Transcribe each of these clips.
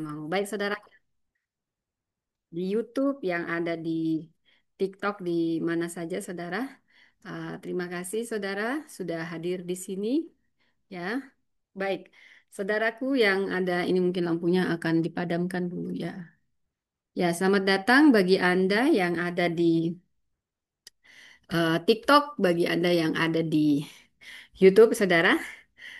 Mau baik saudara di YouTube yang ada di TikTok di mana saja saudara. Terima kasih saudara sudah hadir di sini ya. Baik, saudaraku yang ada ini mungkin lampunya akan dipadamkan dulu ya. Ya, selamat datang bagi Anda yang ada di TikTok, bagi Anda yang ada di YouTube saudara.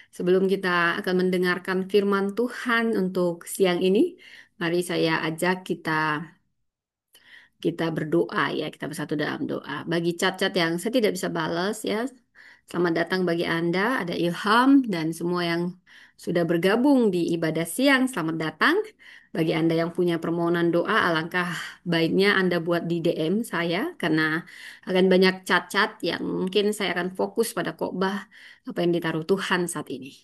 Sebelum kita akan mendengarkan firman Tuhan untuk siang ini, mari saya ajak kita berdoa ya, kita bersatu dalam doa. Bagi cat-cat yang saya tidak bisa balas ya, selamat datang bagi Anda, ada Ilham dan semua yang sudah bergabung di ibadah siang, selamat datang. Bagi Anda yang punya permohonan doa, alangkah baiknya Anda buat di DM saya, karena akan banyak cat-cat yang mungkin saya akan fokus pada khotbah apa yang ditaruh Tuhan saat ini.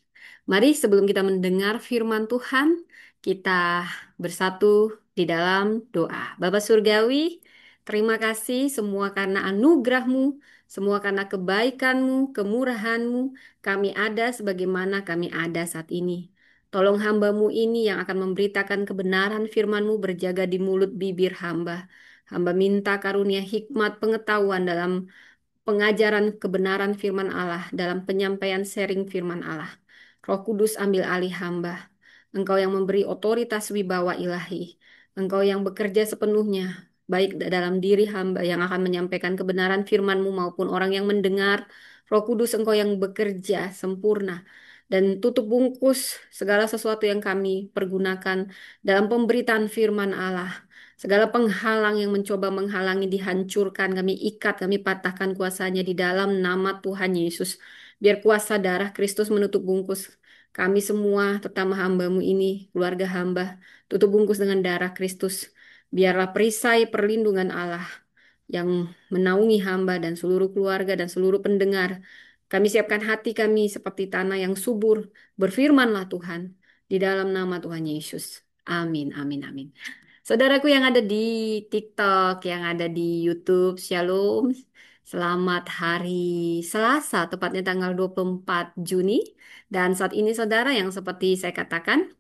Mari sebelum kita mendengar firman Tuhan, kita bersatu di dalam doa. Bapa Surgawi, terima kasih semua karena anugerah-Mu, semua karena kebaikan-Mu, kemurahan-Mu, kami ada sebagaimana kami ada saat ini. Tolong hamba-Mu ini yang akan memberitakan kebenaran firman-Mu berjaga di mulut bibir hamba. Hamba minta karunia hikmat pengetahuan dalam pengajaran kebenaran firman Allah, dalam penyampaian sharing firman Allah. Roh Kudus ambil alih hamba. Engkau yang memberi otoritas wibawa ilahi. Engkau yang bekerja sepenuhnya, baik dalam diri hamba yang akan menyampaikan kebenaran firman-Mu maupun orang yang mendengar. Roh Kudus, Engkau yang bekerja sempurna dan tutup bungkus segala sesuatu yang kami pergunakan dalam pemberitaan firman Allah. Segala penghalang yang mencoba menghalangi dihancurkan, kami ikat, kami patahkan kuasanya di dalam nama Tuhan Yesus. Biar kuasa darah Kristus menutup bungkus kami semua, terutama hamba-Mu ini, keluarga hamba, tutup bungkus dengan darah Kristus. Biarlah perisai perlindungan Allah yang menaungi hamba dan seluruh keluarga dan seluruh pendengar. Kami siapkan hati kami seperti tanah yang subur. Berfirmanlah Tuhan di dalam nama Tuhan Yesus. Amin, amin, amin. Saudaraku yang ada di TikTok, yang ada di YouTube, Shalom. Selamat hari Selasa, tepatnya tanggal 24 Juni. Dan saat ini saudara yang seperti saya katakan,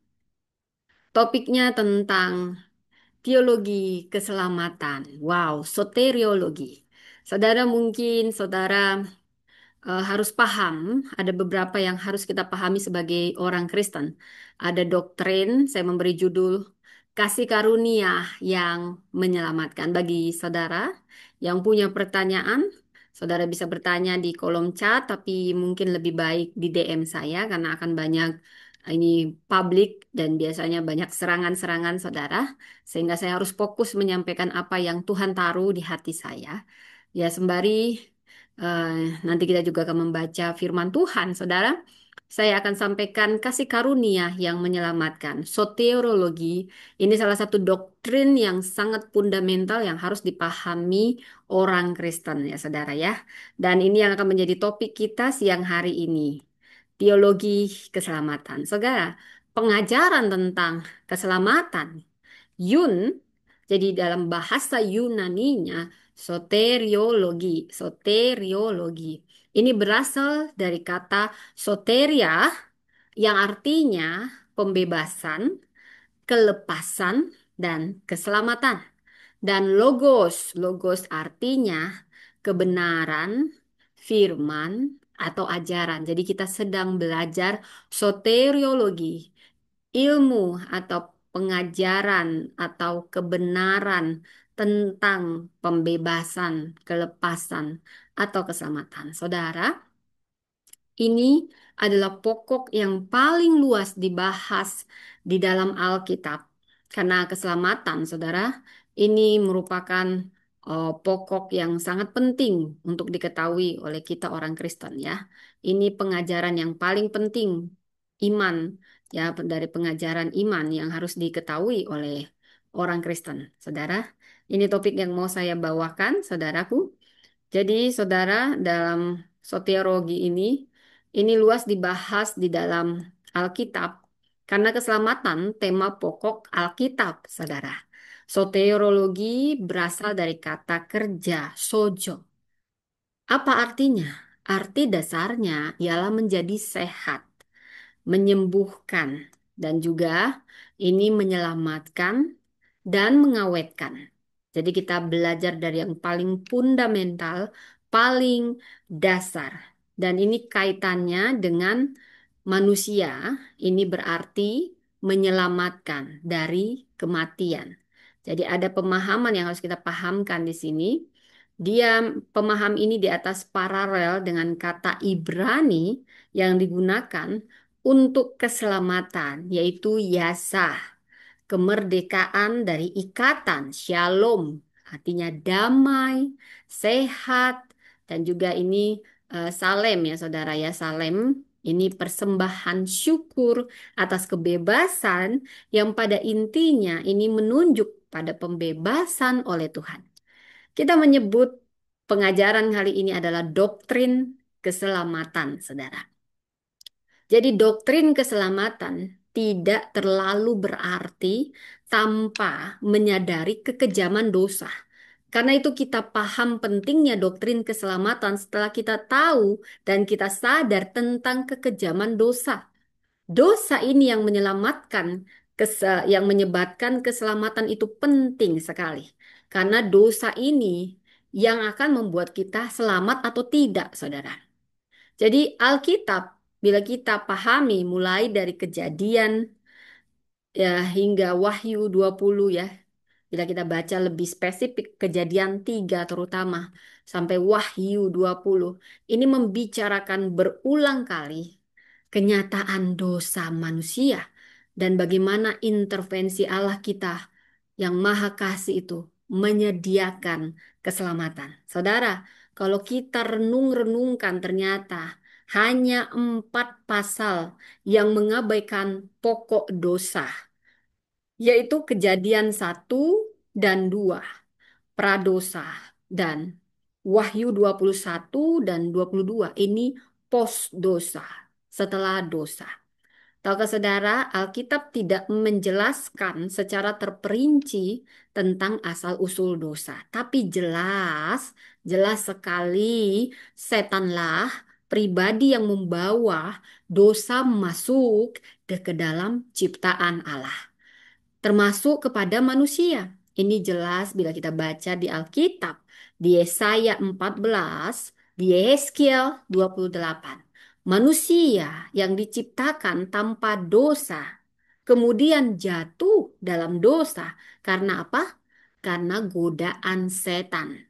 topiknya tentang teologi keselamatan. Wow, soteriologi. Saudara mungkin saudara harus paham, ada beberapa yang harus kita pahami sebagai orang Kristen. Ada doktrin, saya memberi judul Kasih Karunia yang Menyelamatkan. Bagi saudara yang punya pertanyaan, saudara bisa bertanya di kolom chat, tapi mungkin lebih baik di DM saya karena akan banyak ini publik dan biasanya banyak serangan-serangan saudara, sehingga saya harus fokus menyampaikan apa yang Tuhan taruh di hati saya. Ya, sembari Eh, nanti kita juga akan membaca firman Tuhan, saudara. Saya akan sampaikan kasih karunia yang menyelamatkan. Soteriologi ini salah satu doktrin yang sangat fundamental yang harus dipahami orang Kristen ya, saudara ya. Dan ini yang akan menjadi topik kita siang hari ini. Teologi keselamatan. Saudara, pengajaran tentang keselamatan Yun, jadi dalam bahasa Yunaninya soteriologi, soteriologi. Ini berasal dari kata soteria yang artinya pembebasan, kelepasan, dan keselamatan. Dan logos, logos artinya kebenaran, firman, atau ajaran. Jadi kita sedang belajar soteriologi, ilmu atau pengajaran atau kebenaran tentang pembebasan, kelepasan, atau keselamatan. Saudara, ini adalah pokok yang paling luas dibahas di dalam Alkitab. Karena keselamatan, saudara, ini merupakan pokok yang sangat penting untuk diketahui oleh kita orang Kristen ya. Ini pengajaran yang paling penting iman ya, dari pengajaran iman yang harus diketahui oleh orang Kristen. Saudara, ini topik yang mau saya bawakan, saudaraku. Jadi, saudara, dalam soteriologi ini luas dibahas di dalam Alkitab. Karena keselamatan tema pokok Alkitab, saudara. Soteriologi berasal dari kata kerja, sojo. Apa artinya? Arti dasarnya ialah menjadi sehat, menyembuhkan, dan juga Ini menyelamatkan dan mengawetkan. Jadi kita belajar dari yang paling fundamental, paling dasar. Dan ini kaitannya dengan manusia. Ini berarti menyelamatkan dari kematian. Jadi ada pemahaman yang harus kita pahamkan di sini. Dia pemaham ini di atas paralel dengan kata Ibrani yang digunakan untuk keselamatan, yaitu yasa, kemerdekaan dari ikatan, shalom, artinya damai, sehat, dan juga ini salem ya saudara ya, salem. Ini persembahan syukur atas kebebasan yang pada intinya ini menunjuk pada pembebasan oleh Tuhan. Kita menyebut pengajaran kali ini adalah doktrin keselamatan, saudara. Jadi doktrin keselamatan tidak terlalu berarti tanpa menyadari kekejaman dosa. Karena itu kita paham pentingnya doktrin keselamatan setelah kita tahu dan kita sadar tentang kekejaman dosa. Dosa ini yang menyelamatkan, yang menyebabkan keselamatan itu penting sekali. Karena dosa ini yang akan membuat kita selamat atau tidak, saudara. Jadi Alkitab, bila kita pahami mulai dari Kejadian ya hingga Wahyu 20 ya. Bila kita baca lebih spesifik Kejadian 3 terutama sampai Wahyu 20, ini membicarakan berulang kali kenyataan dosa manusia dan bagaimana intervensi Allah kita yang Maha Kasih itu menyediakan keselamatan. Saudara, kalau kita renung-renungkan ternyata hanya 4 pasal yang mengabaikan pokok dosa, yaitu Kejadian 1 dan 2, pradosa, dan Wahyu 21 dan 22. Ini pos dosa, setelah dosa. Tahukah saudara, Alkitab tidak menjelaskan secara terperinci tentang asal-usul dosa. Tapi jelas, jelas sekali setanlah pribadi yang membawa dosa masuk ke dalam ciptaan Allah, termasuk kepada manusia. Ini jelas bila kita baca di Alkitab, di Yesaya 14, di Yeskiel 28. Manusia yang diciptakan tanpa dosa, kemudian jatuh dalam dosa. Karena apa? Karena godaan setan.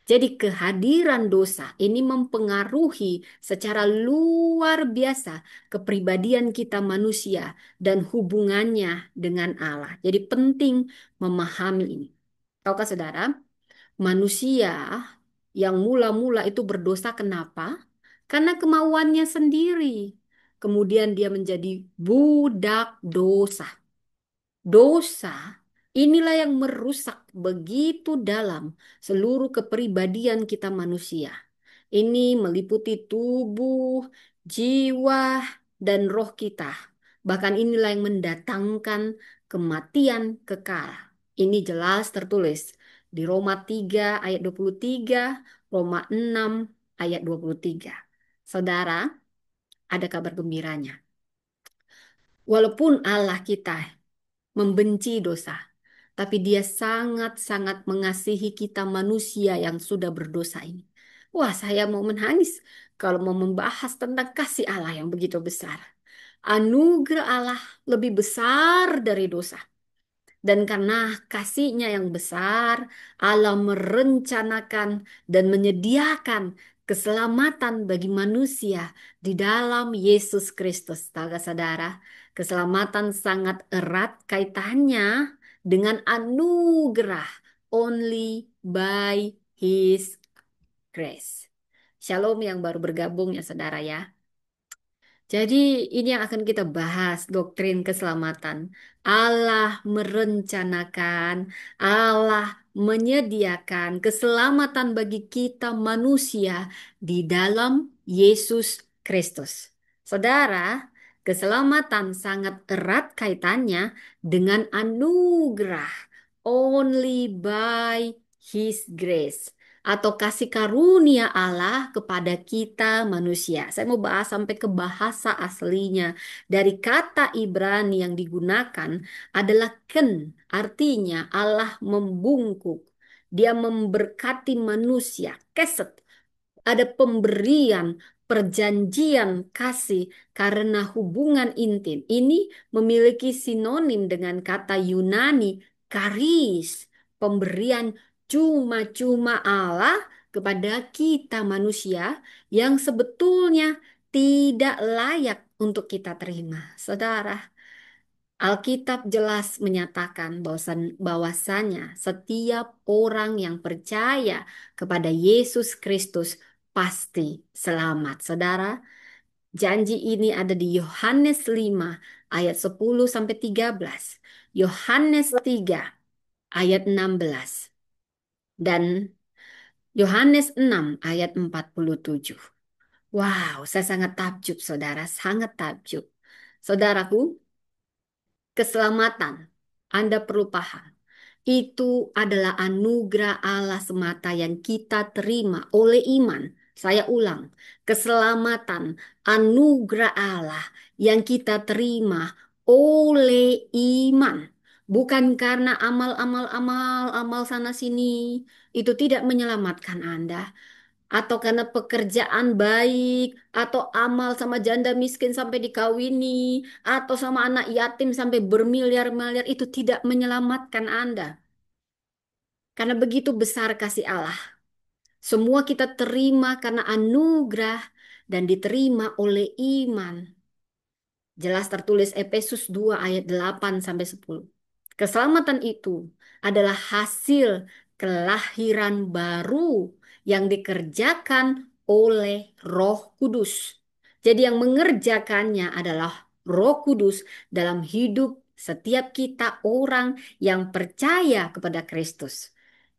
Jadi kehadiran dosa ini mempengaruhi secara luar biasa kepribadian kita manusia dan hubungannya dengan Allah. Jadi penting memahami ini. Tahukah saudara, manusia yang mula-mula itu berdosa kenapa? Karena kemauannya sendiri. Kemudian dia menjadi budak dosa. Dosa inilah yang merusak begitu dalam seluruh kepribadian kita manusia. Ini meliputi tubuh, jiwa, dan roh kita. Bahkan inilah yang mendatangkan kematian kekal. Ini jelas tertulis di Roma 3 ayat 23, Roma 6 ayat 23. Saudara, ada kabar gembiranya. Walaupun Allah kita membenci dosa, tapi Dia sangat-sangat mengasihi kita manusia yang sudah berdosa ini. Wah, saya mau menangis kalau mau membahas tentang kasih Allah yang begitu besar. Anugerah Allah lebih besar dari dosa. Dan karena kasihnya yang besar, Allah merencanakan dan menyediakan keselamatan bagi manusia di dalam Yesus Kristus. Tahu saudara, keselamatan sangat erat kaitannya dengan anugerah, only by His grace. Shalom yang baru bergabung ya saudara ya. Jadi ini yang akan kita bahas, doktrin keselamatan. Allah merencanakan, Allah menyediakan keselamatan bagi kita manusia di dalam Yesus Kristus. Saudara, keselamatan sangat erat kaitannya dengan anugerah, only by His grace. atau kasih karunia Allah kepada kita manusia. Saya mau bahas sampai ke bahasa aslinya. Dari kata Ibrani yang digunakan adalah ken, artinya Allah membungkuk. Dia memberkati manusia, keset, ada pemberian, perjanjian kasih karena hubungan intim. Ini memiliki sinonim dengan kata Yunani, karis, pemberian cuma-cuma Allah kepada kita manusia yang sebetulnya tidak layak untuk kita terima. Saudara, Alkitab jelas menyatakan bahwasanya setiap orang yang percaya kepada Yesus Kristus pasti selamat. Saudara, janji ini ada di Yohanes 5 ayat 10 sampai 13, Yohanes 3 ayat 16 dan Yohanes 6 ayat 47. Wow, saya sangat takjub, saudara, sangat takjub. Saudaraku, keselamatan, Anda perlu paham. Itu adalah anugerah Allah semata yang kita terima oleh iman. Saya ulang, keselamatan, anugerah Allah yang kita terima oleh iman. Bukan karena amal sana sini. Itu tidak menyelamatkan Anda, atau karena pekerjaan baik, atau amal sama janda miskin sampai dikawini, atau sama anak yatim sampai bermiliar-miliar, itu tidak menyelamatkan Anda. Karena begitu besar kasih Allah. Semua kita terima karena anugerah dan diterima oleh iman. Jelas tertulis Efesus 2 ayat 8 sampai 10. Keselamatan itu adalah hasil kelahiran baru yang dikerjakan oleh Roh Kudus. Jadi yang mengerjakannya adalah Roh Kudus dalam hidup setiap kita orang yang percaya kepada Kristus.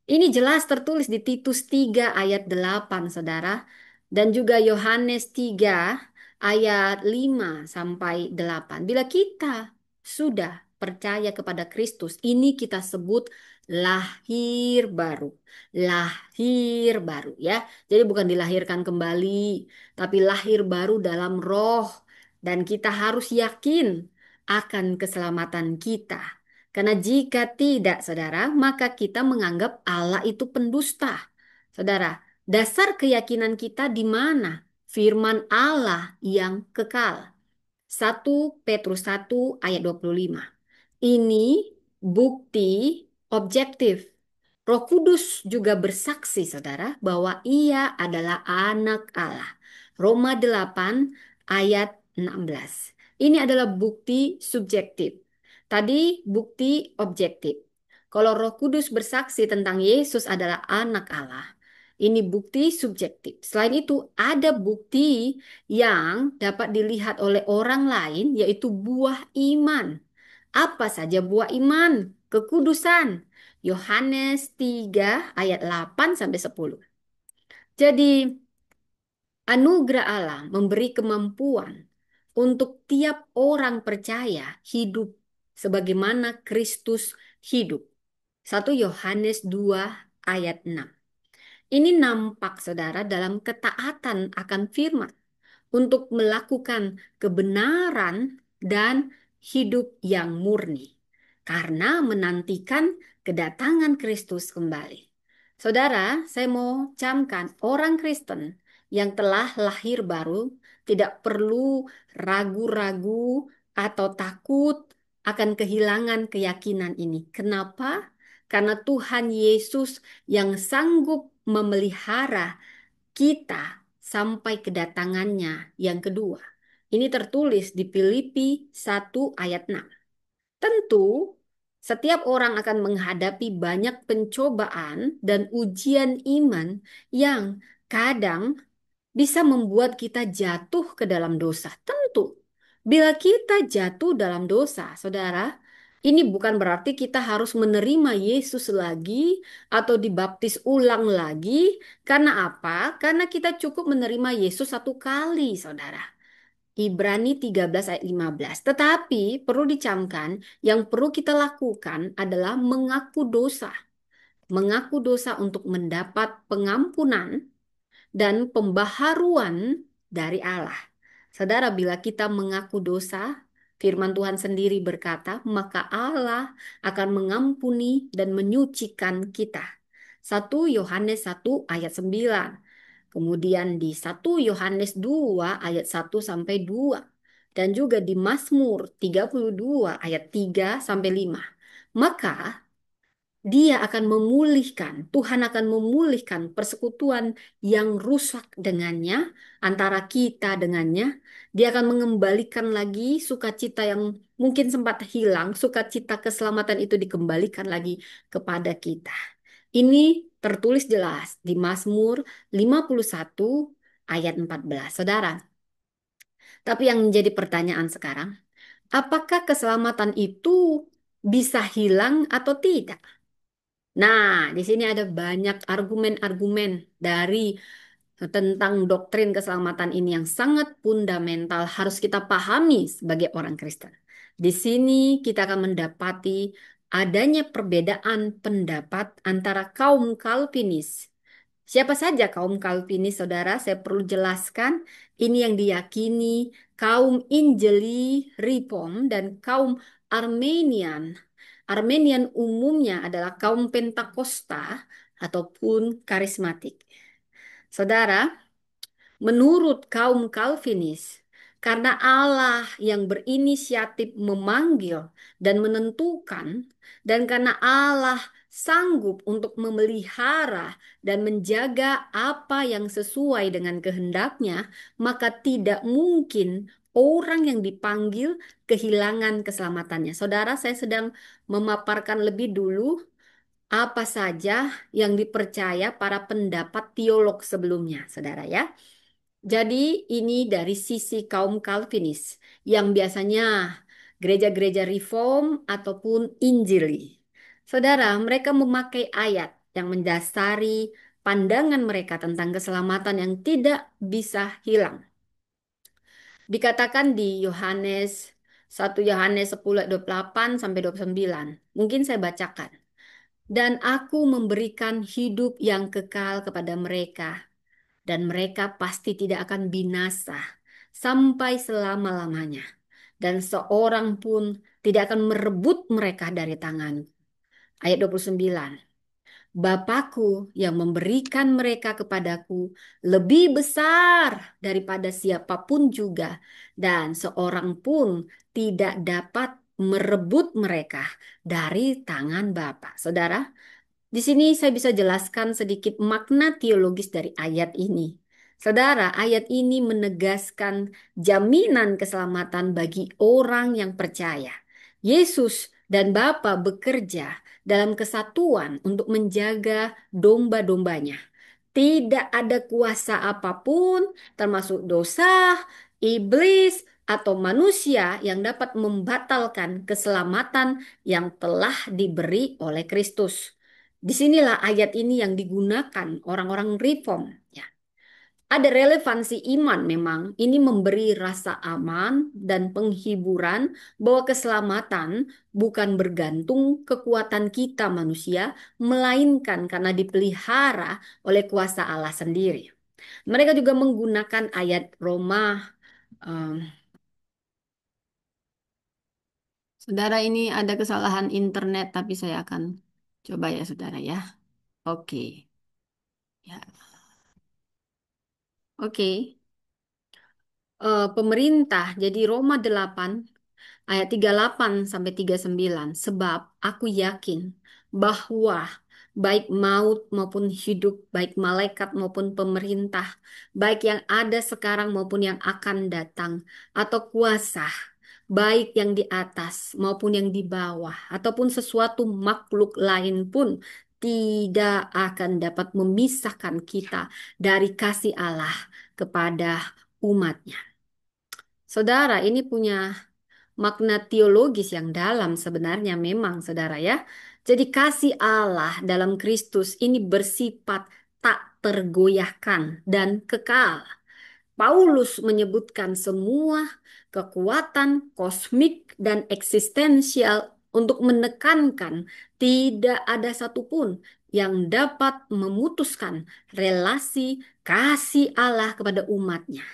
Ini jelas tertulis di Titus 3 ayat 8, saudara. Dan juga Yohanes 3 ayat 5 sampai 8. Bila kita sudah percaya kepada Kristus, ini kita sebut lahir baru. Lahir baru ya. Jadi bukan dilahirkan kembali, tapi lahir baru dalam roh. Dan kita harus yakin akan keselamatan kita. Karena jika tidak, saudara, maka kita menganggap Allah itu pendusta. Saudara, dasar keyakinan kita di mana? Firman Allah yang kekal. 1 Petrus 1 ayat 25. Ini bukti objektif. Roh Kudus juga bersaksi, saudara, bahwa ia adalah anak Allah. Roma 8 ayat 16. Ini adalah bukti subjektif. Tadi bukti objektif. Kalau Roh Kudus bersaksi tentang Yesus adalah anak Allah, ini bukti subjektif. Selain itu, ada bukti yang dapat dilihat oleh orang lain, yaitu buah iman. Apa saja buah iman? Kekudusan. Yohanes 3 ayat 8 sampai 10. Jadi, anugerah Allah memberi kemampuan untuk tiap orang percaya hidup sebagaimana Kristus hidup. 1 Yohanes 2 ayat 6. Ini nampak, saudara, dalam ketaatan akan firman untuk melakukan kebenaran dan hidup yang murni karena menantikan kedatangan Kristus kembali. Saudara, saya mau camkan orang Kristen yang telah lahir baru tidak perlu ragu-ragu atau takut akan kehilangan keyakinan ini. Kenapa? Karena Tuhan Yesus yang sanggup memelihara kita sampai kedatangannya yang kedua. Ini tertulis di Filipi 1 ayat 6. Tentu, setiap orang akan menghadapi banyak pencobaan dan ujian iman yang kadang bisa membuat kita jatuh ke dalam dosa. Tentu, bila kita jatuh dalam dosa, saudara, ini bukan berarti kita harus menerima Yesus lagi atau dibaptis ulang lagi. Karena apa? Karena kita cukup menerima Yesus satu kali, saudara. Ibrani 13 ayat 15. Tetapi perlu dicamkan, yang perlu kita lakukan adalah mengaku dosa. mengaku dosa untuk mendapat pengampunan dan pembaharuan dari Allah. Saudara, bila kita mengaku dosa, firman Tuhan sendiri berkata, maka Allah akan mengampuni dan menyucikan kita. 1 Yohanes 1 ayat 9. Kemudian di 1 Yohanes 2 ayat 1 sampai 2. Dan juga di Mazmur 32 ayat 3 sampai 5. Maka dia akan memulihkan, Tuhan akan memulihkan persekutuan yang rusak dengannya, antara kita dengannya. Dia akan mengembalikan lagi sukacita yang mungkin sempat hilang, sukacita keselamatan itu dikembalikan lagi kepada kita. Ini tertulis jelas di Mazmur 51 ayat 14. Saudara, tapi yang menjadi pertanyaan sekarang, apakah keselamatan itu bisa hilang atau tidak? Nah, di sini ada banyak argumen-argumen dari tentang doktrin keselamatan ini yang sangat fundamental harus kita pahami sebagai orang Kristen. Di sini kita akan mendapati adanya perbedaan pendapat antara kaum Calvinis. Siapa saja kaum Calvinis, saudara? Saya perlu jelaskan. Ini yang diyakini kaum Injili Reform dan kaum Armenian. Armenian umumnya adalah kaum Pentakosta ataupun karismatik. Saudara, menurut kaum Calvinis, karena Allah yang berinisiatif memanggil dan menentukan, dan karena Allah sanggup untuk memelihara dan menjaga apa yang sesuai dengan kehendaknya, maka tidak mungkin orang yang dipanggil kehilangan keselamatannya. Saudara, saya sedang memaparkan lebih dulu apa saja yang dipercaya para pendapat teolog sebelumnya, saudara ya. Jadi ini dari sisi kaum Calvinis yang biasanya gereja-gereja Reform ataupun Injili. Saudara, mereka memakai ayat yang mendasari pandangan mereka tentang keselamatan yang tidak bisa hilang. Dikatakan di Yohanes 1 Yohanes 10 ayat 28 sampai 29. Mungkin saya bacakan. Dan aku memberikan hidup yang kekal kepada mereka, dan mereka pasti tidak akan binasa sampai selama-lamanya. Dan seorang pun tidak akan merebut mereka dari tangan. Ayat 29. Bapakku yang memberikan mereka kepadaku lebih besar daripada siapapun juga, dan seorang pun tidak dapat merebut mereka dari tangan Bapa. Saudara, di sini saya bisa jelaskan sedikit makna teologis dari ayat ini. Saudara, ayat ini menegaskan jaminan keselamatan bagi orang yang percaya. Yesus dan Bapa bekerja dalam kesatuan untuk menjaga domba-dombanya. Tidak ada kuasa apapun, termasuk dosa, iblis, atau manusia yang dapat membatalkan keselamatan yang telah diberi oleh Kristus. Disinilah ayat ini yang digunakan orang-orang reform. Ya. Ada relevansi iman memang. Ini memberi rasa aman dan penghiburan bahwa keselamatan bukan bergantung kekuatan kita manusia, melainkan karena dipelihara oleh kuasa Allah sendiri. Mereka juga menggunakan ayat Roma. em, Saudara, ini ada kesalahan internet, tapi saya akan coba ya, saudara ya. Oke. Ya. Oke. Pemerintah. Jadi Roma 8 ayat 38 sampai 39. Sebab aku yakin bahwa baik maut maupun hidup, baik malaikat maupun pemerintah, baik yang ada sekarang maupun yang akan datang, atau kuasa, baik yang di atas maupun yang di bawah, ataupun sesuatu makhluk lain pun tidak akan dapat memisahkan kita dari kasih Allah kepada umatnya. Saudara, ini punya makna teologis yang dalam sebenarnya memang, saudara ya. Jadi kasih Allah dalam Kristus ini bersifat tak tergoyahkan dan kekal. Paulus menyebutkan semua kekuatan kosmik dan eksistensial untuk menekankan tidak ada satupun yang dapat memutuskan relasi kasih Allah kepada umatnya.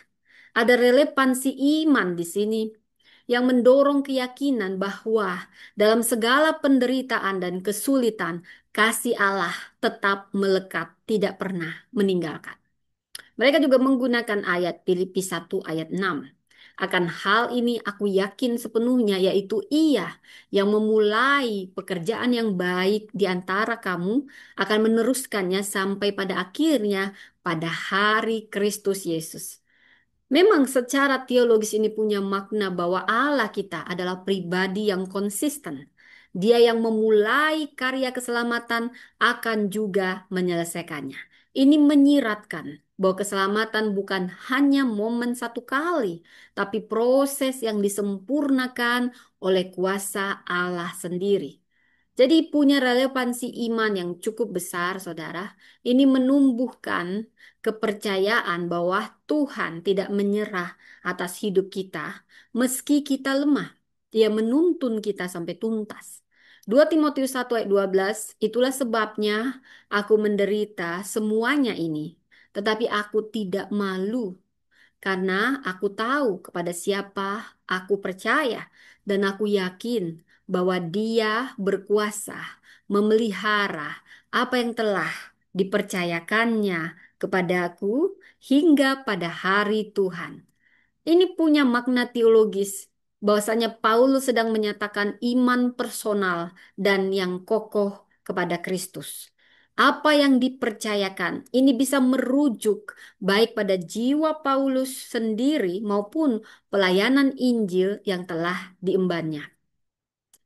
Ada relevansi iman di sini yang mendorong keyakinan bahwa dalam segala penderitaan dan kesulitan, kasih Allah tetap melekat, tidak pernah meninggalkan. Mereka juga menggunakan ayat Filipi 1 ayat 6. Akan hal ini aku yakin sepenuhnya, yaitu Ia yang memulai pekerjaan yang baik di antara kamu akan meneruskannya sampai pada akhirnya pada hari Kristus Yesus. Memang secara teologis ini punya makna bahwa Allah kita adalah pribadi yang konsisten. Dia yang memulai karya keselamatan akan juga menyelesaikannya. Ini menyiratkan bahwa keselamatan bukan hanya momen satu kali, tapi proses yang disempurnakan oleh kuasa Allah sendiri. Jadi punya relevansi iman yang cukup besar, saudara. Ini menumbuhkan kepercayaan bahwa Tuhan tidak menyerah atas hidup kita meski kita lemah. Dia menuntun kita sampai tuntas. 2 Timotius 1 ayat 12, itulah sebabnya aku menderita semuanya ini. Tetapi aku tidak malu karena aku tahu kepada siapa aku percaya dan aku yakin bahwa Dia berkuasa memelihara apa yang telah dipercayakannya kepadaku hingga pada hari Tuhan. Ini punya makna teologis bahwasanya Paulus sedang menyatakan iman personal dan yang kokoh kepada Kristus. Apa yang dipercayakan ini bisa merujuk baik pada jiwa Paulus sendiri maupun pelayanan Injil yang telah diembannya.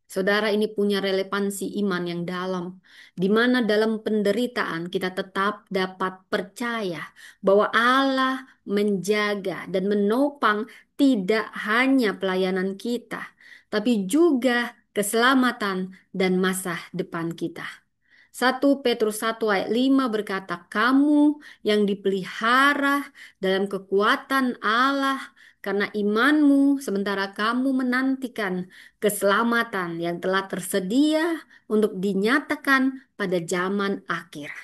Saudara, ini punya relevansi iman yang dalam, di mana dalam penderitaan kita tetap dapat percaya bahwa Allah menjaga dan menopang tidak hanya pelayanan kita, tapi juga keselamatan dan masa depan kita. 1 Petrus 1 ayat 5 berkata, kamu yang dipelihara dalam kekuatan Allah karena imanmu, sementara kamu menantikan keselamatan yang telah tersedia untuk dinyatakan pada zaman akhir.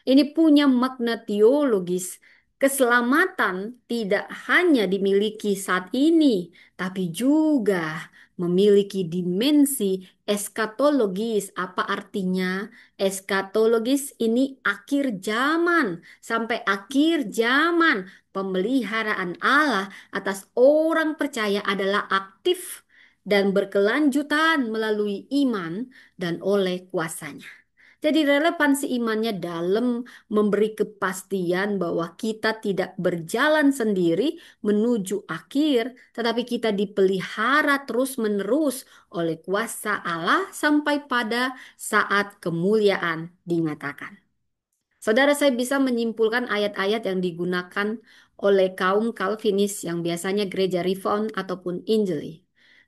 Ini punya makna teologis. Keselamatan tidak hanya dimiliki saat ini, tapi juga memiliki dimensi eskatologis. Apa artinya? Eskatologis ini akhir zaman, sampai akhir zaman. Pemeliharaan Allah atas orang percaya adalah aktif dan berkelanjutan melalui iman dan oleh kuasanya. Jadi relevansi imannya dalam memberi kepastian bahwa kita tidak berjalan sendiri menuju akhir, tetapi kita dipelihara terus-menerus oleh kuasa Allah sampai pada saat kemuliaan dinyatakan. Saudara, saya bisa menyimpulkan ayat-ayat yang digunakan oleh kaum Calvinis yang biasanya gereja Reform ataupun Injili.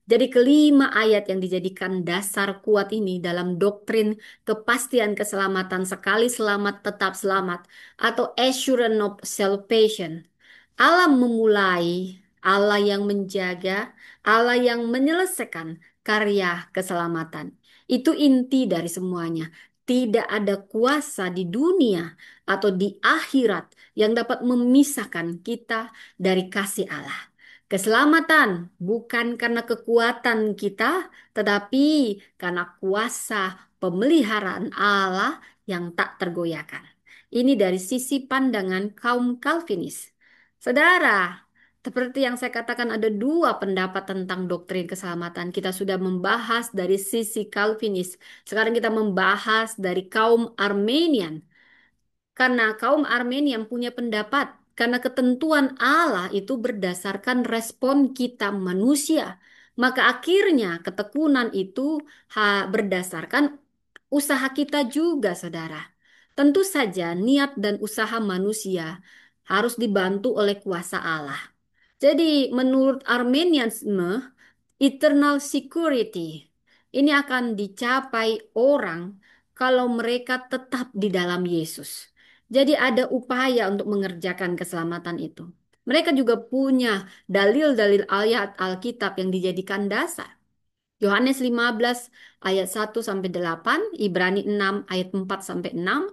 Jadi kelima ayat yang dijadikan dasar kuat ini dalam doktrin kepastian keselamatan sekali selamat tetap selamat atau assurance of salvation. Allah memulai, Allah yang menjaga, Allah yang menyelesaikan karya keselamatan. Itu inti dari semuanya. Tidak ada kuasa di dunia atau di akhirat yang dapat memisahkan kita dari kasih Allah. Keselamatan bukan karena kekuatan kita, tetapi karena kuasa pemeliharaan Allah yang tak tergoyahkan. Ini dari sisi pandangan kaum Calvinis. Saudara, seperti yang saya katakan ada dua pendapat tentang doktrin keselamatan. Kita sudah membahas dari sisi Calvinis. Sekarang kita membahas dari kaum Armenian. Karena kaum Armenian punya pendapat. Karena ketentuan Allah itu berdasarkan respon kita manusia. Maka akhirnya ketekunan itu berdasarkan usaha kita juga, saudara. Tentu saja niat dan usaha manusia harus dibantu oleh kuasa Allah. Jadi menurut Armenianisme, eternal security ini akan dicapai orang kalau mereka tetap di dalam Yesus. Jadi ada upaya untuk mengerjakan keselamatan itu. Mereka juga punya dalil-dalil ayat Alkitab yang dijadikan dasar. Yohanes 15 ayat 1 sampai 8, Ibrani 6 ayat 4 sampai 6,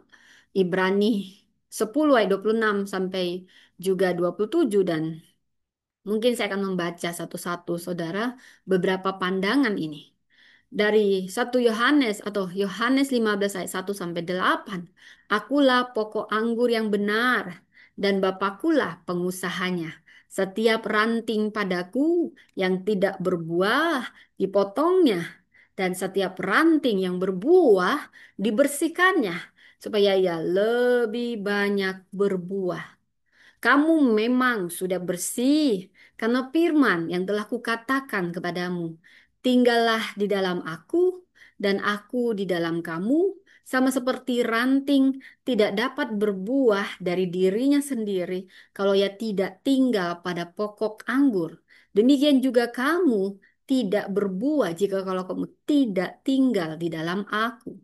Ibrani 10 ayat 26 sampai juga 27, dan mungkin saya akan membaca satu-satu saudara beberapa pandangan ini. Dari 1 Yohanes atau Yohanes 15 ayat 1 sampai 8. Akulah pokok anggur yang benar dan Bapakulah pengusahanya. Setiap ranting padaku yang tidak berbuah dipotongnya, dan setiap ranting yang berbuah dibersihkannya supaya ia lebih banyak berbuah. Kamu memang sudah bersih karena firman yang telah kukatakan kepadamu. Tinggallah di dalam aku dan aku di dalam kamu, sama seperti ranting tidak dapat berbuah dari dirinya sendiri kalau ia tidak tinggal pada pokok anggur. Demikian juga kamu tidak berbuah jika kalau kamu tidak tinggal di dalam aku.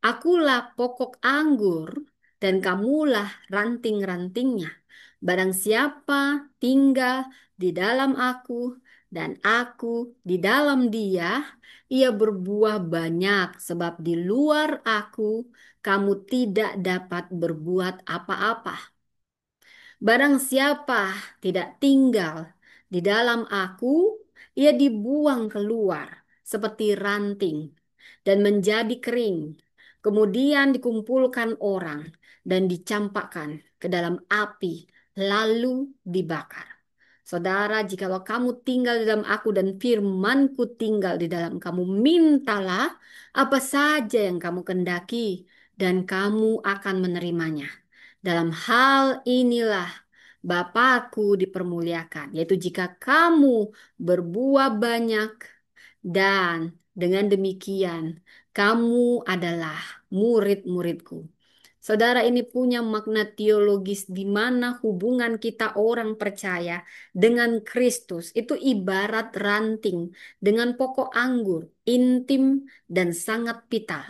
Akulah pokok anggur dan kamulah ranting-rantingnya. Barang siapa tinggal di dalam aku dan aku di dalam dia, ia berbuah banyak, sebab di luar aku kamu tidak dapat berbuat apa-apa. Barang siapa tidak tinggal di dalam aku, ia dibuang keluar seperti ranting dan menjadi kering. Kemudian dikumpulkan orang dan dicampakkan ke dalam api, lalu dibakar. Saudara, jikalau kamu tinggal di dalam aku dan firmanku tinggal di dalam kamu, mintalah apa saja yang kamu kendaki dan kamu akan menerimanya. Dalam hal inilah Bapakku dipermuliakan, yaitu jika kamu berbuah banyak dan dengan demikian kamu adalah murid-muridku. Saudara, ini punya makna teologis di mana hubungan kita orang percaya dengan Kristus itu ibarat ranting dengan pokok anggur, intim dan sangat vital.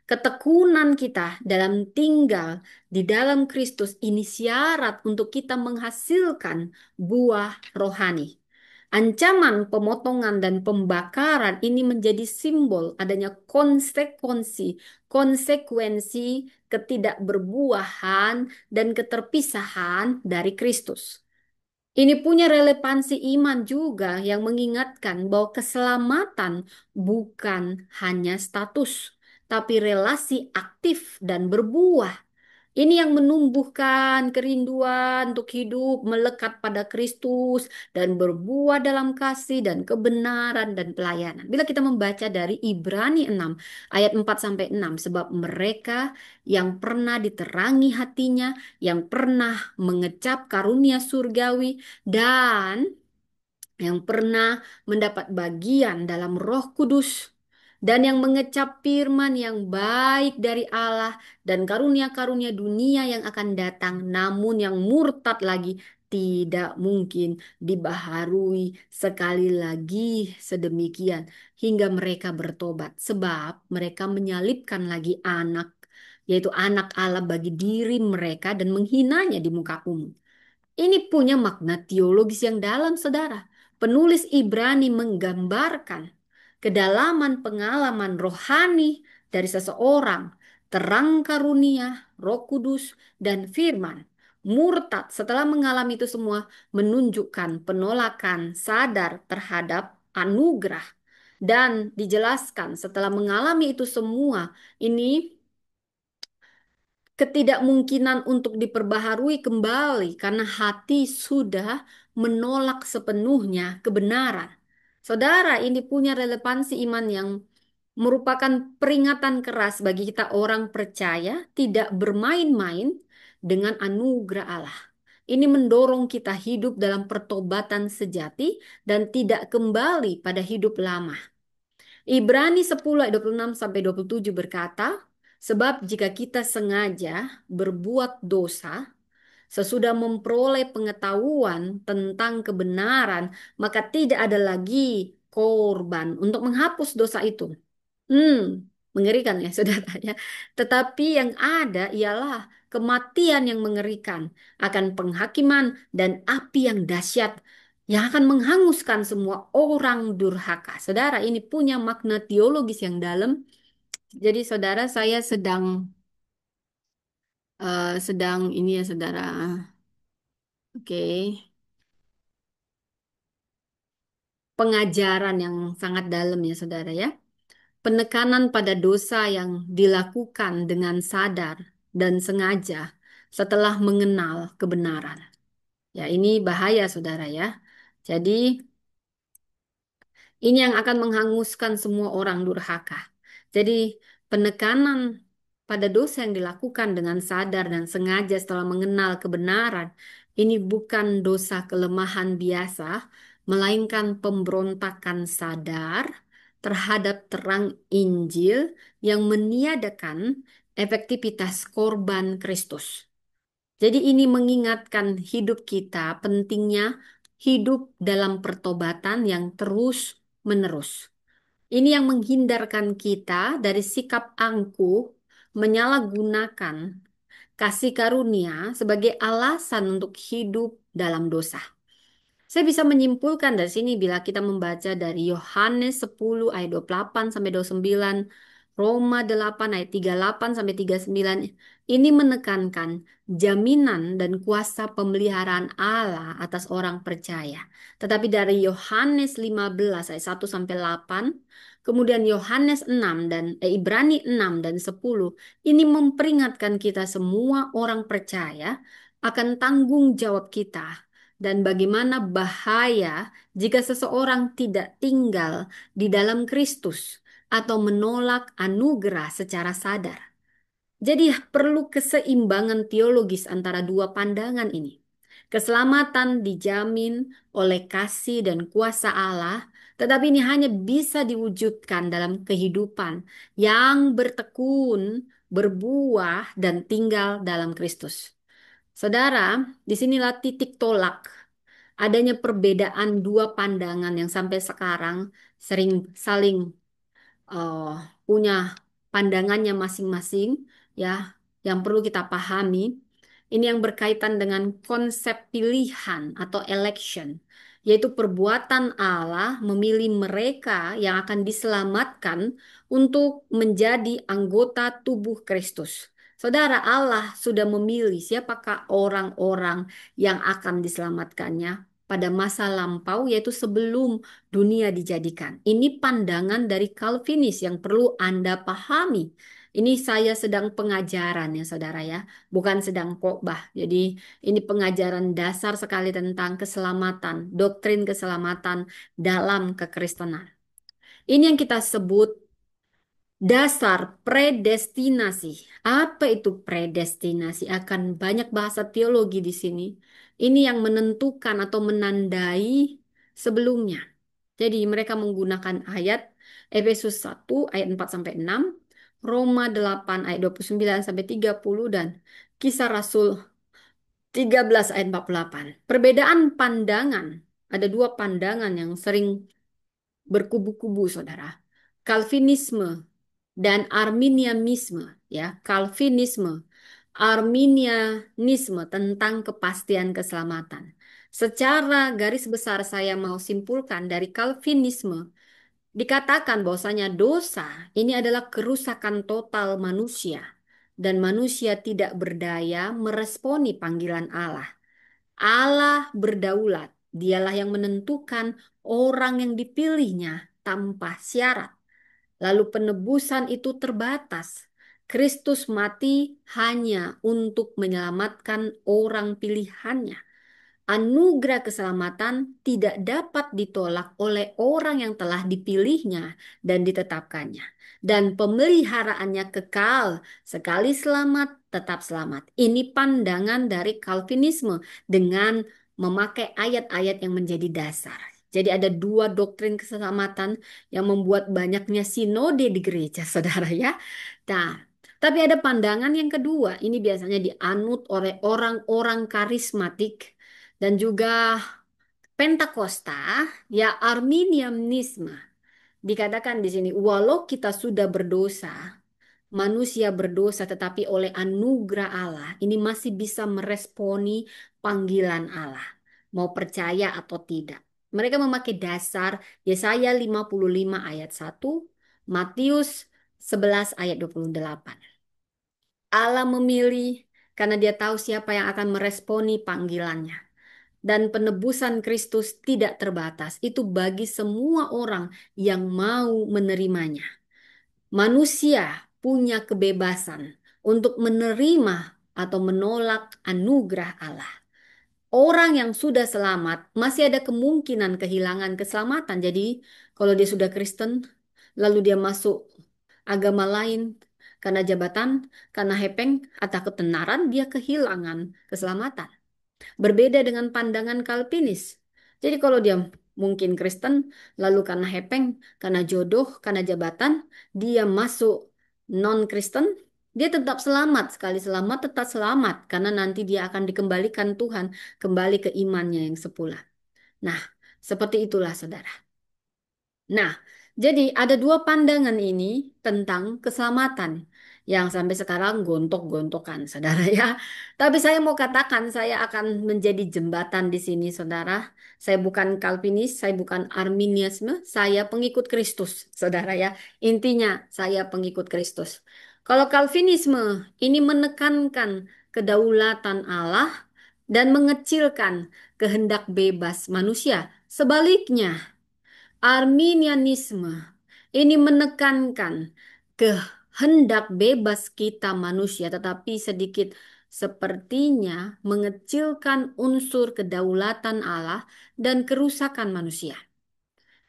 Ketekunan kita dalam tinggal di dalam Kristus ini syarat untuk kita menghasilkan buah rohani. Ancaman pemotongan dan pembakaran ini menjadi simbol adanya konsekuensi ketidakberbuahan dan keterpisahan dari Kristus. Ini punya relevansi iman juga yang mengingatkan bahwa keselamatan bukan hanya status, tapi relasi aktif dan berbuah. Ini yang menumbuhkan kerinduan untuk hidup melekat pada Kristus dan berbuah dalam kasih dan kebenaran dan pelayanan. Bila kita membaca dari Ibrani 6 ayat 4 sampai 6, sebab mereka yang pernah diterangi hatinya, yang pernah mengecap karunia surgawi dan yang pernah mendapat bagian dalam Roh Kudus dan yang mengecap firman yang baik dari Allah dan karunia-karunia dunia yang akan datang, namun yang murtad lagi tidak mungkin dibaharui sekali lagi sedemikian hingga mereka bertobat, sebab mereka menyalibkan lagi anak, yaitu anak Allah bagi diri mereka dan menghinanya di muka umum. Ini punya makna teologis yang dalam, saudara. Penulis Ibrani menggambarkan kedalaman pengalaman rohani dari seseorang, terang karunia, Roh Kudus, dan firman. Murtad setelah mengalami itu semua menunjukkan penolakan sadar terhadap anugerah. Dan dijelaskan setelah mengalami itu semua, ini ketidakmungkinan untuk diperbaharui kembali karena hati sudah menolak sepenuhnya kebenaran. Saudara, ini punya relevansi iman yang merupakan peringatan keras bagi kita orang percaya tidak bermain-main dengan anugerah Allah. Ini mendorong kita hidup dalam pertobatan sejati dan tidak kembali pada hidup lama. Ibrani 10 ayat 26 sampai 27 berkata, sebab jika kita sengaja berbuat dosa, sesudah memperoleh pengetahuan tentang kebenaran, maka tidak ada lagi korban untuk menghapus dosa itu. Mengerikan ya saudara ya. Tetapi yang ada ialah kematian yang mengerikan, akan penghakiman dan api yang dahsyat yang akan menghanguskan semua orang durhaka. Saudara, ini punya makna teologis yang dalam. Jadi saudara, saya sedang ini ya saudara. Oke, pengajaran yang sangat dalam ya saudara ya. Penekanan pada dosa yang dilakukan dengan sadar dan sengaja setelah mengenal kebenaran. Ya, ini bahaya saudara ya. Jadi ini yang akan menghanguskan semua orang durhaka. Jadi, penekanan pada dosa yang dilakukan dengan sadar dan sengaja setelah mengenal kebenaran, ini bukan dosa kelemahan biasa, melainkan pemberontakan sadar terhadap terang Injil yang meniadakan efektivitas korban Kristus. Jadi ini mengingatkan hidup kita pentingnya hidup dalam pertobatan yang terus-menerus. Ini yang menghindarkan kita dari sikap angkuh menyalahgunakan kasih karunia sebagai alasan untuk hidup dalam dosa. Saya bisa menyimpulkan dari sini bila kita membaca dari Yohanes 10 ayat 28 sampai 29, Roma 8 ayat 38 sampai 39. Ini menekankan jaminan dan kuasa pemeliharaan Allah atas orang percaya. Tetapi dari Yohanes 15 ayat 1 sampai 8, kemudian Yohanes 6 dan Ibrani 6 dan 10, ini memperingatkan kita semua orang percaya akan tanggung jawab kita dan bagaimana bahaya jika seseorang tidak tinggal di dalam Kristus atau menolak anugerah secara sadar. Jadi perlu keseimbangan teologis antara dua pandangan ini. Keselamatan dijamin oleh kasih dan kuasa Allah, tetapi ini hanya bisa diwujudkan dalam kehidupan yang bertekun, berbuah, dan tinggal dalam Kristus. Saudara, disinilah titik tolak adanya perbedaan dua pandangan yang sampai sekarang sering saling eh, punya pandangannya masing-masing ya yang perlu kita pahami. Ini yang berkaitan dengan konsep pilihan atau election, yaitu perbuatan Allah memilih mereka yang akan diselamatkan untuk menjadi anggota tubuh Kristus. Saudara, Allah sudah memilih siapakah orang-orang yang akan diselamatkannya pada masa lampau, yaitu sebelum dunia dijadikan. Ini pandangan dari Calvinis yang perlu Anda pahami. Ini saya sedang pengajaran ya saudara ya, bukan sedang khotbah. Jadi ini pengajaran dasar sekali tentang keselamatan, doktrin keselamatan dalam kekristenan. Ini yang kita sebut dasar predestinasi. Apa itu predestinasi? Akan banyak bahasa teologi di sini. Ini yang menentukan atau menandai sebelumnya. Jadi mereka menggunakan ayat Efesus 1 ayat 4 sampai 6, Roma 8 ayat 29 sampai 30 dan Kisah Rasul 13 ayat 48. Perbedaan pandangan, ada dua pandangan yang sering berkubu-kubu, Saudara. Calvinisme dan Arminianisme, ya. Calvinisme, Arminianisme tentang kepastian keselamatan. Secara garis besar saya mau simpulkan dari Calvinisme dikatakan bahwasanya dosa ini adalah kerusakan total manusia dan manusia tidak berdaya meresponi panggilan Allah. Allah berdaulat, dialah yang menentukan orang yang dipilihnya tanpa syarat. Lalu penebusan itu terbatas. Kristus mati hanya untuk menyelamatkan orang pilihannya. Anugerah keselamatan tidak dapat ditolak oleh orang yang telah dipilihnya dan ditetapkannya. Dan pemeliharaannya kekal, sekali selamat, tetap selamat. Ini pandangan dari Calvinisme dengan memakai ayat-ayat yang menjadi dasar. Jadi ada dua doktrin keselamatan yang membuat banyaknya sinode di gereja, saudara ya. Nah, tapi ada pandangan yang kedua, ini biasanya dianut oleh orang-orang karismatik dan juga Pentakosta, ya Arminianisme. Dikatakan di sini, walau kita sudah berdosa, manusia berdosa tetapi oleh anugerah Allah, ini masih bisa meresponi panggilan Allah. mau percaya atau tidak. Mereka memakai dasar Yesaya 55 ayat 1, Matius 11 ayat 28. Allah memilih karena dia tahu siapa yang akan meresponi panggilannya. Dan penebusan Kristus tidak terbatas. Itu bagi semua orang yang mau menerimanya. Manusia punya kebebasan untuk menerima atau menolak anugerah Allah. Orang yang sudah selamat masih ada kemungkinan kehilangan keselamatan. Jadi, kalau dia sudah Kristen, lalu dia masuk agama lain karena jabatan, karena hepeng atau ketenaran, dia kehilangan keselamatan. Berbeda dengan pandangan Calvinis. Jadi kalau dia mungkin Kristen, lalu karena hepeng, karena jodoh, karena jabatan, dia masuk non-Kristen, dia tetap selamat. Sekali selamat, tetap selamat. Karena nanti dia akan dikembalikan Tuhan kembali ke imannya yang semula. Nah, seperti itulah saudara. Nah, jadi ada dua pandangan ini tentang keselamatan yang sampai sekarang gontok-gontokan, saudara ya. Tapi saya mau katakan saya akan menjadi jembatan di sini, saudara. Saya bukan Calvinis, saya bukan Arminianisme, saya pengikut Kristus, saudara ya. Intinya saya pengikut Kristus. Kalau Calvinisme ini menekankan kedaulatan Allah dan mengecilkan kehendak bebas manusia. Sebaliknya, Arminianisme ini menekankan kehendak bebas kita manusia, tetapi sedikit sepertinya mengecilkan unsur kedaulatan Allah dan kerusakan manusia.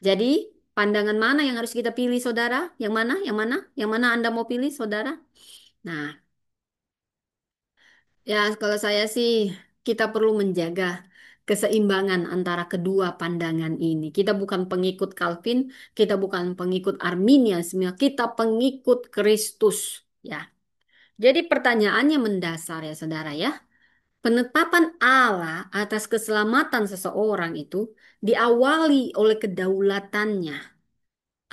Jadi, pandangan mana yang harus kita pilih, saudara? Yang mana? Yang mana? Yang mana Anda mau pilih, saudara? Nah, ya, kalau saya sih kita perlu menjaga keseimbangan antara kedua pandangan ini. Kita bukan pengikut Calvin, kita bukan pengikut Arminianisme, kita pengikut Kristus. Ya, jadi pertanyaannya mendasar ya saudara ya. Penetapan Allah atas keselamatan seseorang itu diawali oleh kedaulatannya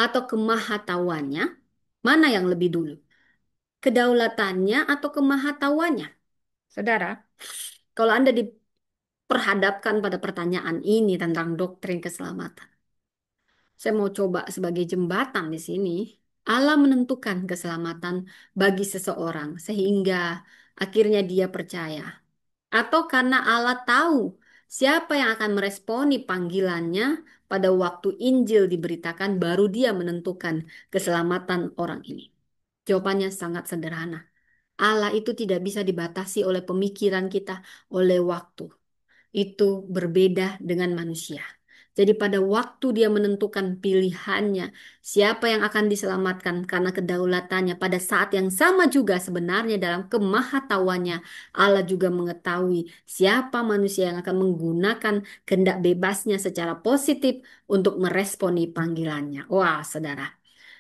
atau kemahatauannya. Mana yang lebih dulu? Kedaulatannya atau kemahatauannya? Saudara, kalau Anda diperhadapkan pada pertanyaan ini tentang doktrin keselamatan, saya mau coba sebagai jembatan di sini. Allah menentukan keselamatan bagi seseorang sehingga akhirnya dia percaya. Atau karena Allah tahu siapa yang akan meresponi panggilannya pada waktu Injil diberitakan, baru dia menentukan keselamatan orang ini. Jawabannya sangat sederhana. Allah itu tidak bisa dibatasi oleh pemikiran kita, oleh waktu. Itu berbeda dengan manusia. Jadi pada waktu dia menentukan pilihannya, siapa yang akan diselamatkan karena kedaulatannya, pada saat yang sama juga sebenarnya dalam kemahatauannya, Allah juga mengetahui siapa manusia yang akan menggunakan kehendak bebasnya secara positif untuk meresponi panggilannya. Wah, saudara.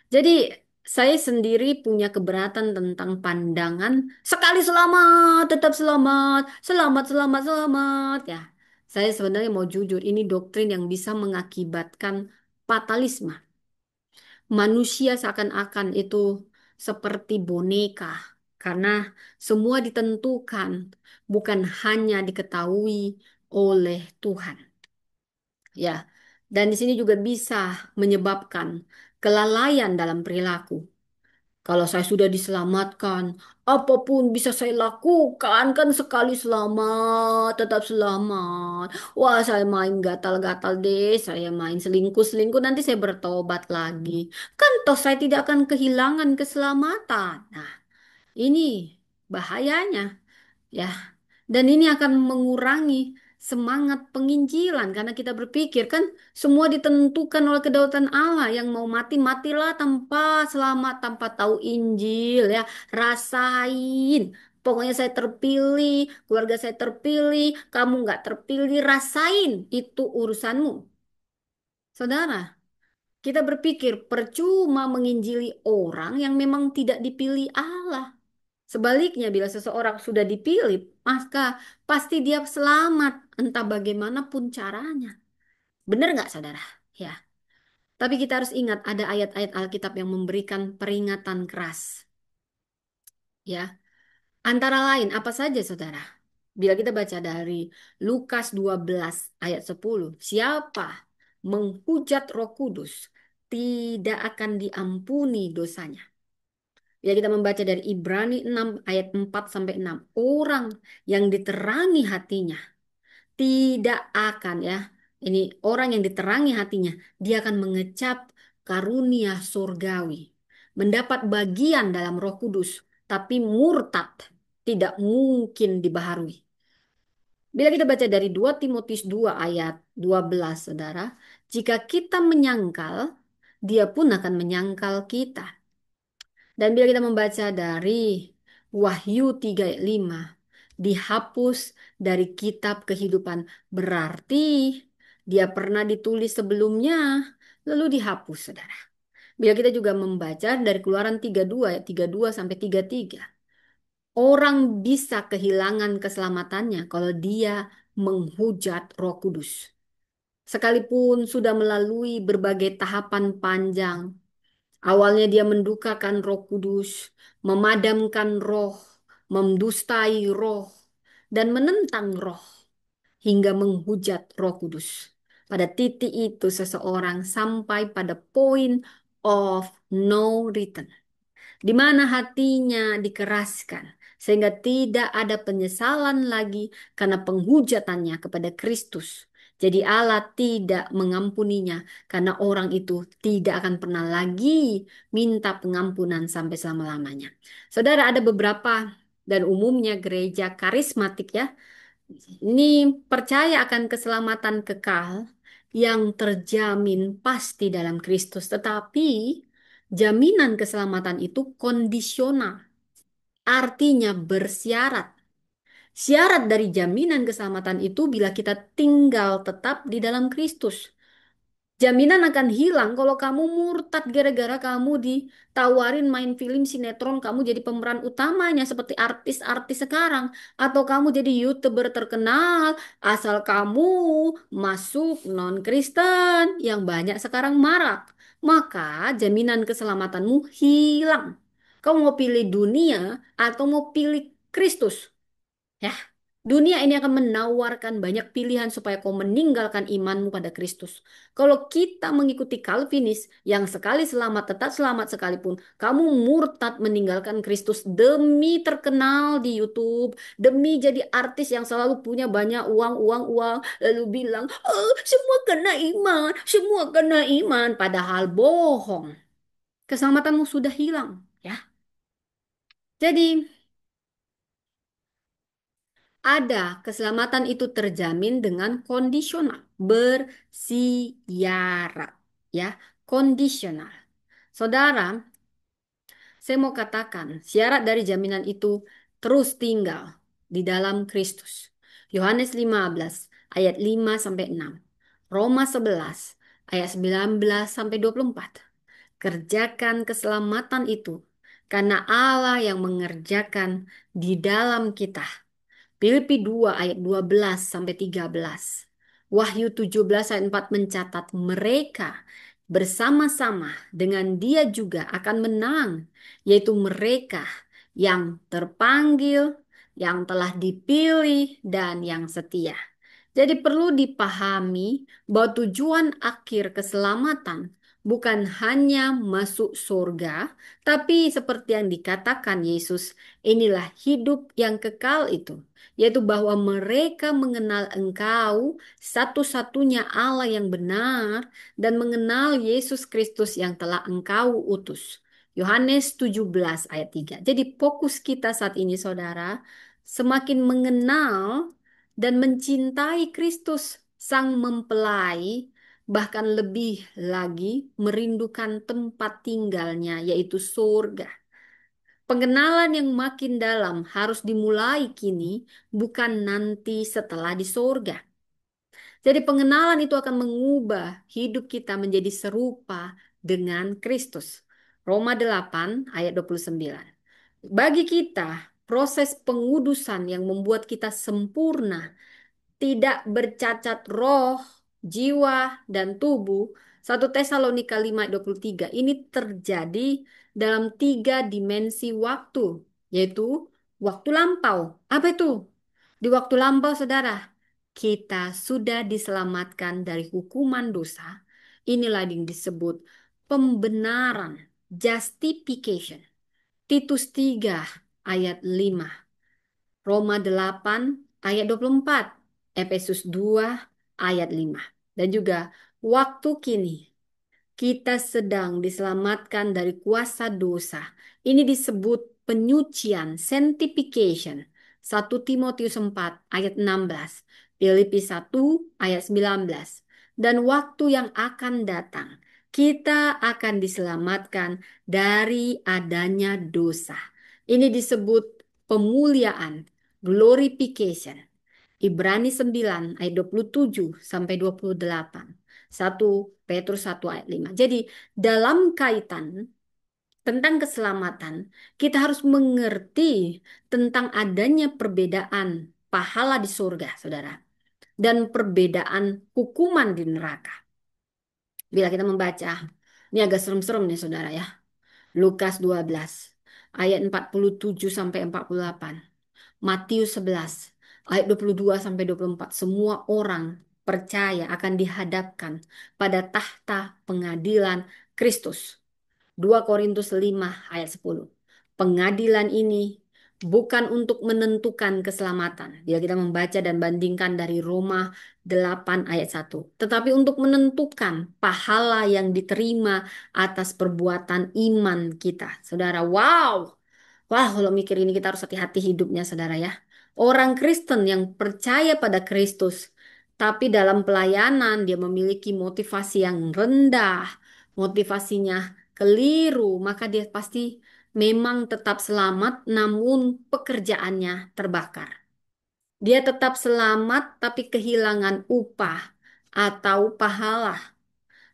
Jadi saya sendiri punya keberatan tentang pandangan sekali selamat, tetap selamat, selamat, selamat, selamat. Ya, saya sebenarnya mau jujur, ini doktrin yang bisa mengakibatkan fatalisme. Manusia seakan-akan itu seperti boneka karena semua ditentukan bukan hanya diketahui oleh Tuhan. Ya, dan di sini juga bisa menyebabkan kelalaian dalam perilaku. Kalau saya sudah diselamatkan, apapun bisa saya lakukan. Kan sekali selamat, tetap selamat. Wah, saya main gatal-gatal deh. Saya main selingkuh-selingkuh. Nanti saya bertobat lagi. Kan toh saya tidak akan kehilangan keselamatan. Nah, ini bahayanya. Ya, dan ini akan mengurangi semangat penginjilan karena kita berpikir kan semua ditentukan oleh kedaulatan Allah. Yang mau mati matilah tanpa selamat, tanpa tahu Injil ya. Rasain. Pokoknya saya terpilih, keluarga saya terpilih, kamu nggak terpilih, rasain itu urusanmu. Saudara, kita berpikir percuma menginjili orang yang memang tidak dipilih Allah. Sebaliknya, bila seseorang sudah dipilih, maka pasti dia selamat, entah bagaimanapun caranya. Benar nggak, saudara? Ya. Tapi kita harus ingat ada ayat-ayat Alkitab yang memberikan peringatan keras. Ya. Antara lain, apa saja, saudara? Bila kita baca dari Lukas 12 ayat 10, siapa menghujat Roh Kudus tidak akan diampuni dosanya. Bila kita membaca dari Ibrani 6 ayat 4 sampai 6, orang yang diterangi hatinya tidak akan ya. Ini orang yang diterangi hatinya, dia akan mengecap karunia surgawi, mendapat bagian dalam Roh Kudus, tapi murtad tidak mungkin dibaharui. Bila kita baca dari 2 Timotius 2 ayat 12, Saudara, jika kita menyangkal, dia pun akan menyangkal kita. Dan bila kita membaca dari Wahyu 3 ayat 5, dihapus dari kitab kehidupan, berarti dia pernah ditulis sebelumnya, lalu dihapus, Saudara. Bila kita juga membaca dari Keluaran 32 ayat 32 sampai 33, orang bisa kehilangan keselamatannya kalau dia menghujat Roh Kudus. Sekalipun sudah melalui berbagai tahapan panjang, awalnya dia mendukakan Roh Kudus, memadamkan roh, mendustai roh, dan menentang roh hingga menghujat Roh Kudus. Pada titik itu seseorang sampai pada point of no return, di mana hatinya dikeraskan sehingga tidak ada penyesalan lagi karena penghujatannya kepada Kristus. Jadi Allah tidak mengampuninya karena orang itu tidak akan pernah lagi minta pengampunan sampai selama-lamanya. Saudara, ada beberapa dan umumnya gereja karismatik ya. Ini percaya akan keselamatan kekal yang terjamin pasti dalam Kristus, tetapi jaminan keselamatan itu kondisional, artinya bersyarat. Syarat dari jaminan keselamatan itu bila kita tinggal tetap di dalam Kristus. Jaminan akan hilang kalau kamu murtad gara-gara kamu ditawarin main film sinetron, kamu jadi pemeran utamanya seperti artis-artis sekarang. Atau kamu jadi YouTuber terkenal asal kamu masuk non-Kristen yang banyak sekarang marak. Maka jaminan keselamatanmu hilang. Kamu mau pilih dunia atau mau pilih Kristus? Ya, dunia ini akan menawarkan banyak pilihan supaya kau meninggalkan imanmu pada Kristus. Kalau kita mengikuti Calvinis yang sekali selamat tetap selamat sekalipun, kamu murtad meninggalkan Kristus demi terkenal di YouTube, demi jadi artis yang selalu punya banyak uang, uang, uang, lalu bilang, oh, semua kena iman, semua kena iman, padahal bohong. Keselamatanmu sudah hilang, ya. Jadi, ada keselamatan itu terjamin dengan kondisional, bersyarat, ya, kondisional. Saudara, saya mau katakan, syarat dari jaminan itu terus tinggal di dalam Kristus. Yohanes 15 ayat 5 sampai 6. Roma 11 ayat 19 sampai 24. Kerjakan keselamatan itu karena Allah yang mengerjakan di dalam kita. Filipi 2 ayat 12 sampai 13. Wahyu 17 ayat 4 mencatat mereka bersama-sama dengan dia juga akan menang, yaitu mereka yang terpanggil, yang telah dipilih, dan yang setia. Jadi perlu dipahami bahwa tujuan akhir keselamatan bukan hanya masuk surga, tapi seperti yang dikatakan Yesus, inilah hidup yang kekal itu, yaitu bahwa mereka mengenal Engkau, satu-satunya Allah yang benar, dan mengenal Yesus Kristus yang telah Engkau utus. Yohanes 17 ayat 3. Jadi fokus kita saat ini saudara, semakin mengenal dan mencintai Kristus sang mempelai, bahkan lebih lagi merindukan tempat tinggalnya yaitu surga. Pengenalan yang makin dalam harus dimulai kini, bukan nanti setelah di surga. Jadi pengenalan itu akan mengubah hidup kita menjadi serupa dengan Kristus. Roma 8 ayat 29. Bagi kita, proses pengudusan yang membuat kita sempurna, tidak bercacat roh, jiwa, dan tubuh. 1 Tesalonika 5 ayat 23 ini terjadi dalam 3 dimensi waktu, yaitu waktu lampau. Apa itu? Di waktu lampau, saudara, kita sudah diselamatkan dari hukuman dosa. Inilah yang disebut pembenaran, justification. Titus 3 ayat 5, Roma 8 ayat 24, Efesus 2 ayat 5. Dan juga waktu kini kita sedang diselamatkan dari kuasa dosa. Ini disebut penyucian, sanctification. 1 Timotius 4 ayat 16, Filipi 1 ayat 19. Dan waktu yang akan datang, kita akan diselamatkan dari adanya dosa. Ini disebut pemuliaan, glorification. Ibrani 9 ayat 27 sampai 28. 1 Petrus 1 ayat 5. Jadi dalam kaitan tentang keselamatan, kita harus mengerti tentang adanya perbedaan pahala di surga, saudara, dan perbedaan hukuman di neraka. Bila kita membaca, ini agak serem-serem nih, saudara ya. Lukas 12 ayat 47 sampai 48. Matius 11 ayat 22 sampai 24. Semua orang percaya akan dihadapkan pada tahta pengadilan Kristus. 2 Korintus 5 ayat 10. Pengadilan ini bukan untuk menentukan keselamatan. Bila kita membaca dan bandingkan dari Roma 8 ayat 1. Tetapi untuk menentukan pahala yang diterima atas perbuatan iman kita. Saudara, wow! Wah, kalau mikir ini kita harus hati-hati hidupnya, saudara ya. Orang Kristen yang percaya pada Kristus, tapi dalam pelayanan dia memiliki motivasi yang rendah, motivasinya keliru, maka dia pasti memang tetap selamat, namun pekerjaannya terbakar. Dia tetap selamat, tapi kehilangan upah atau pahala.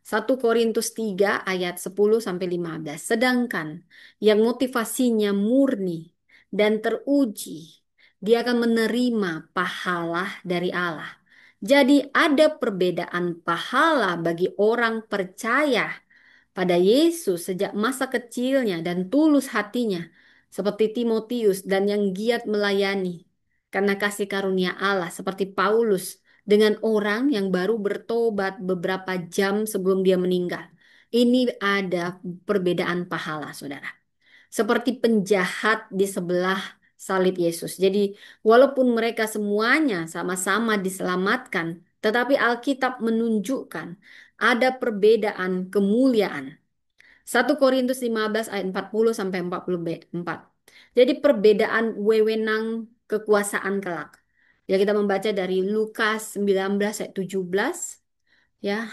1 Korintus 3 ayat 10 sampai 15. Sedangkan yang motivasinya murni dan teruji, dia akan menerima pahala dari Allah. Jadi ada perbedaan pahala bagi orang percaya pada Yesus sejak masa kecilnya dan tulus hatinya, seperti Timotius dan yang giat melayani karena kasih karunia Allah, seperti Paulus dengan orang yang baru bertobat beberapa jam sebelum dia meninggal. Ini ada perbedaan pahala, saudara. Seperti penjahat di sebelah salib Yesus. Jadi, walaupun mereka semuanya sama-sama diselamatkan, tetapi Alkitab menunjukkan ada perbedaan kemuliaan. 1 Korintus 15 ayat 40 sampai 44. Jadi perbedaan wewenang kekuasaan kelak. Ya, kita membaca dari Lukas 19 ayat 17 ya,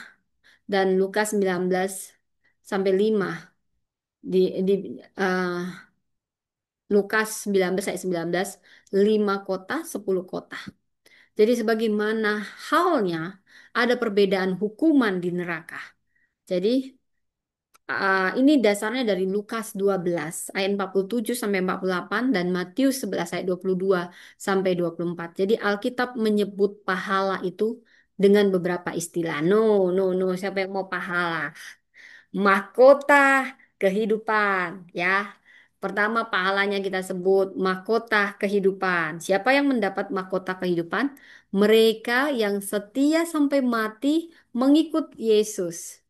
dan Lukas 19 sampai 5 di eh, Lukas 19 ayat 19, 5 kota, 10 kota. Jadi sebagaimana halnya ada perbedaan hukuman di neraka. Jadi ini dasarnya dari Lukas 12 ayat 47 sampai 48 dan Matius 11 ayat 22 sampai 24. Jadi Alkitab menyebut pahala itu dengan beberapa istilah. No, no, no. Siapa yang mau pahala? Mahkota kehidupan, ya. Pertama pahalanya kita sebut mahkota kehidupan. Siapa yang mendapat mahkota kehidupan? Mereka yang setia sampai mati mengikut Yesus.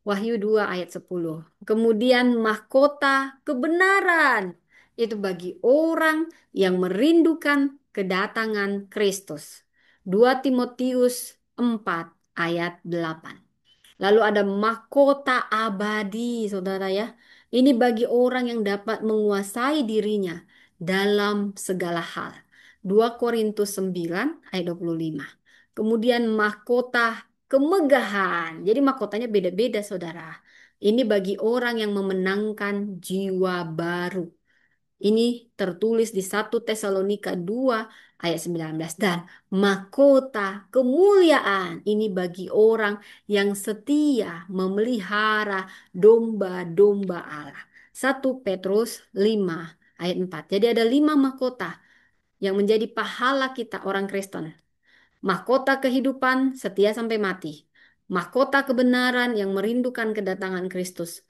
Wahyu 2 ayat 10. Kemudian mahkota kebenaran. Itu bagi orang yang merindukan kedatangan Kristus. 2 Timotius 4 ayat 8. Lalu ada mahkota abadi, saudara ya. Ini bagi orang yang dapat menguasai dirinya dalam segala hal. 2 Korintus 9 ayat 25. Kemudian mahkota kemegahan. Jadi mahkotanya beda-beda, saudara. Ini bagi orang yang memenangkan jiwa baru. Ini tertulis di 1 Tesalonika 2 ayat 19. Dan mahkota kemuliaan ini bagi orang yang setia memelihara domba-domba Allah. 1 Petrus 5 ayat 4. Jadi ada 5 mahkota yang menjadi pahala kita orang Kristen. Mahkota kehidupan setia sampai mati. Mahkota kebenaran yang merindukan kedatangan Kristus.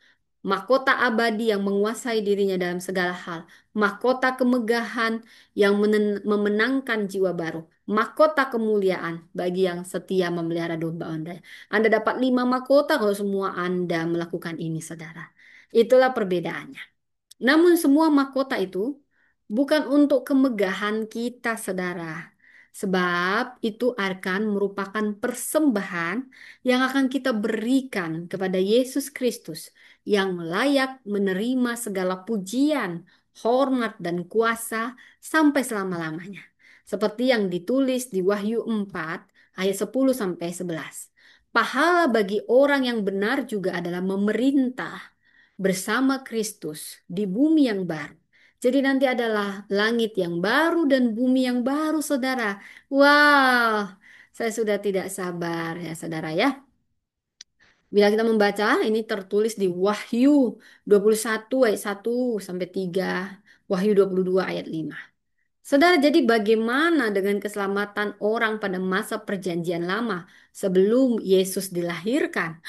mahkota abadi yang menguasai dirinya dalam segala hal, mahkota kemegahan yang memenangkan jiwa baru, mahkota kemuliaan bagi yang setia memelihara domba Anda. Anda dapat 5 mahkota kalau semua Anda melakukan ini, saudara. Itulah perbedaannya. Namun semua mahkota itu bukan untuk kemegahan kita, saudara. Sebab itu akan merupakan persembahan yang akan kita berikan kepada Yesus Kristus yang layak menerima segala pujian, hormat, dan kuasa sampai selama-lamanya. Seperti yang ditulis di Wahyu 4 ayat 10 sampai 11. Pahala bagi orang yang benar juga adalah memerintah bersama Kristus di bumi yang baru. Jadi nanti adalah langit yang baru dan bumi yang baru, saudara. Wah, saya sudah tidak sabar ya, saudara ya. Bila kita membaca, ini tertulis di Wahyu 21 ayat 1 sampai 3, Wahyu 22 ayat 5. Saudara, jadi bagaimana dengan keselamatan orang pada masa perjanjian lama sebelum Yesus dilahirkan?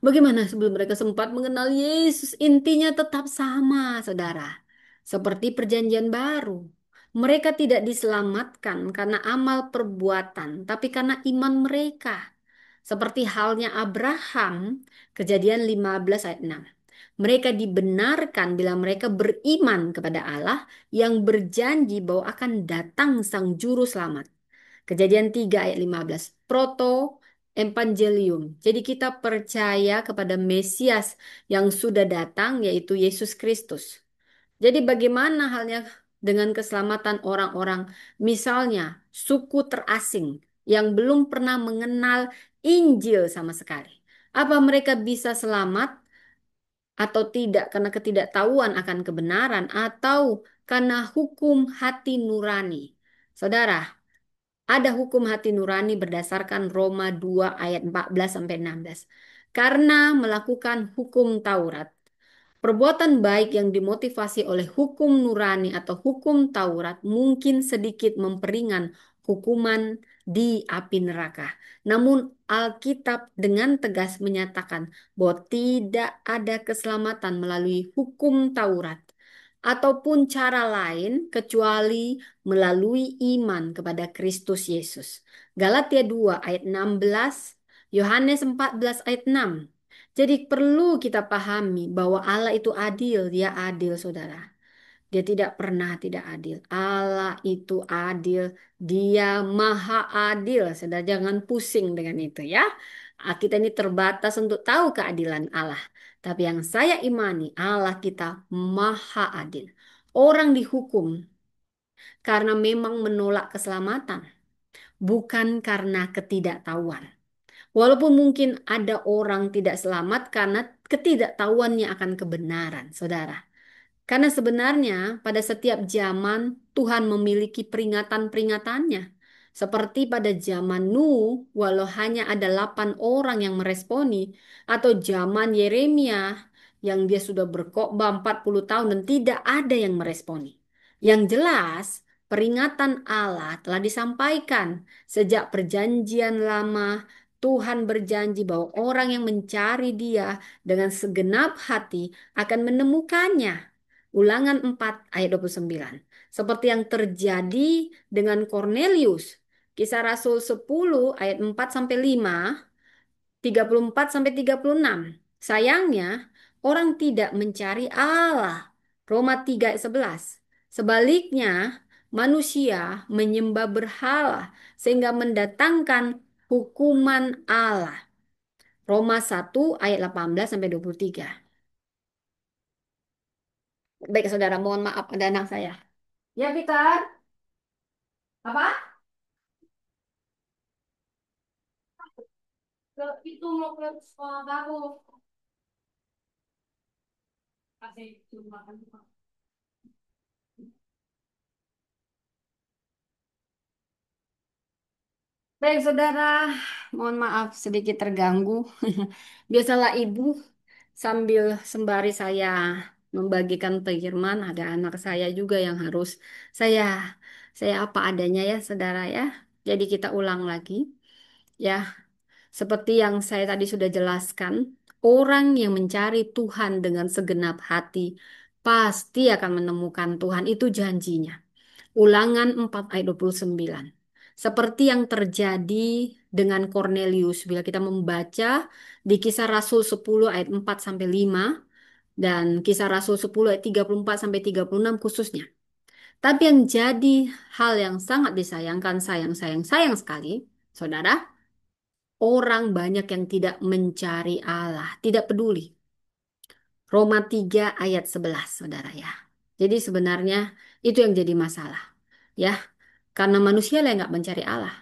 Bagaimana sebelum mereka sempat mengenal Yesus? Intinya tetap sama, saudara. Seperti perjanjian baru. Mereka tidak diselamatkan karena amal perbuatan, tapi karena iman mereka. Seperti halnya Abraham, Kejadian 15 ayat 6. Mereka dibenarkan bila mereka beriman kepada Allah yang berjanji bahwa akan datang Sang Juru Selamat. Kejadian 3 ayat 15. Proto Evangelium. Jadi kita percaya kepada Mesias yang sudah datang yaitu Yesus Kristus. Jadi bagaimana halnya dengan keselamatan orang-orang misalnya suku terasing yang belum pernah mengenal Injil sama sekali? Apa mereka bisa selamat atau tidak karena ketidaktahuan akan kebenaran atau karena hukum hati nurani? Saudara, ada hukum hati nurani berdasarkan Roma 2 ayat 14 sampai 16. Karena melakukan hukum Taurat, perbuatan baik yang dimotivasi oleh hukum nurani atau hukum Taurat mungkin sedikit memperingan hukuman di api neraka. Namun Alkitab dengan tegas menyatakan bahwa tidak ada keselamatan melalui hukum Taurat ataupun cara lain kecuali melalui iman kepada Kristus Yesus. Galatia 2 ayat 16, Yohanes 14 ayat 6. Jadi perlu kita pahami bahwa Allah itu adil, dia adil saudara. Dia tidak pernah tidak adil. Allah itu adil, dia maha adil. Saudara jangan pusing dengan itu ya. Kita ini terbatas untuk tahu keadilan Allah. Tapi yang saya imani Allah kita maha adil. Orang dihukum karena memang menolak keselamatan, bukan karena ketidaktahuan. Walaupun mungkin ada orang tidak selamat karena ketidaktahuannya akan kebenaran, saudara. Karena sebenarnya pada setiap zaman Tuhan memiliki peringatan-peringatannya. Seperti pada zaman Nuh, walau hanya ada 8 orang yang meresponi, atau zaman Yeremia yang dia sudah berkhotbah 40 tahun dan tidak ada yang meresponi. Yang jelas, peringatan Allah telah disampaikan sejak perjanjian lama. Tuhan berjanji bahwa orang yang mencari Dia dengan segenap hati akan menemukannya. Ulangan 4 ayat 29. Seperti yang terjadi dengan Cornelius. Kisah Rasul 10 ayat 4 sampai 5, 34 sampai 36. Sayangnya, orang tidak mencari Allah. Roma 3 ayat 11. Sebaliknya, manusia menyembah berhala sehingga mendatangkan hukuman Allah. Roma 1 ayat 18 sampai 23. Baik, saudara, mohon maaf ada anak saya. Ya, Peter. Apa? Itu mau ke sekolah baru. Kasih cuma. Baik, saudara, mohon maaf sedikit terganggu. Biasalah ibu sambil sembari saya membagikan firman, ada anak saya juga yang harus saya saya apa adanya ya, saudara ya. Jadi kita ulang lagi ya, seperti yang saya tadi sudah jelaskan. Orang yang mencari Tuhan dengan segenap hati pasti akan menemukan Tuhan. Itu janjinya. Ulangan 4 ayat 29. Seperti yang terjadi dengan Cornelius bila kita membaca di Kisah Rasul 10 ayat 4 sampai 5 dan Kisah Rasul 10 ayat 34 sampai 36 khususnya. Tapi yang jadi hal yang sangat disayangkan, sayang sekali, saudara, orang banyak yang tidak mencari Allah, tidak peduli. Roma 3 ayat 11, saudara ya. Jadi sebenarnya itu yang jadi masalah. Ya, karena manusia lah yang nggak mencari Allah.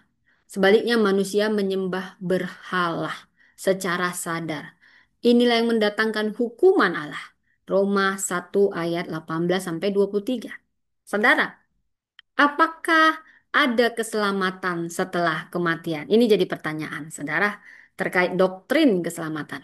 Sebaliknya manusia menyembah berhala secara sadar. Inilah yang mendatangkan hukuman Allah. Roma 1 ayat 18 sampai 23. Saudara, apakah ada keselamatan setelah kematian? Ini jadi pertanyaan, saudara, terkait doktrin keselamatan.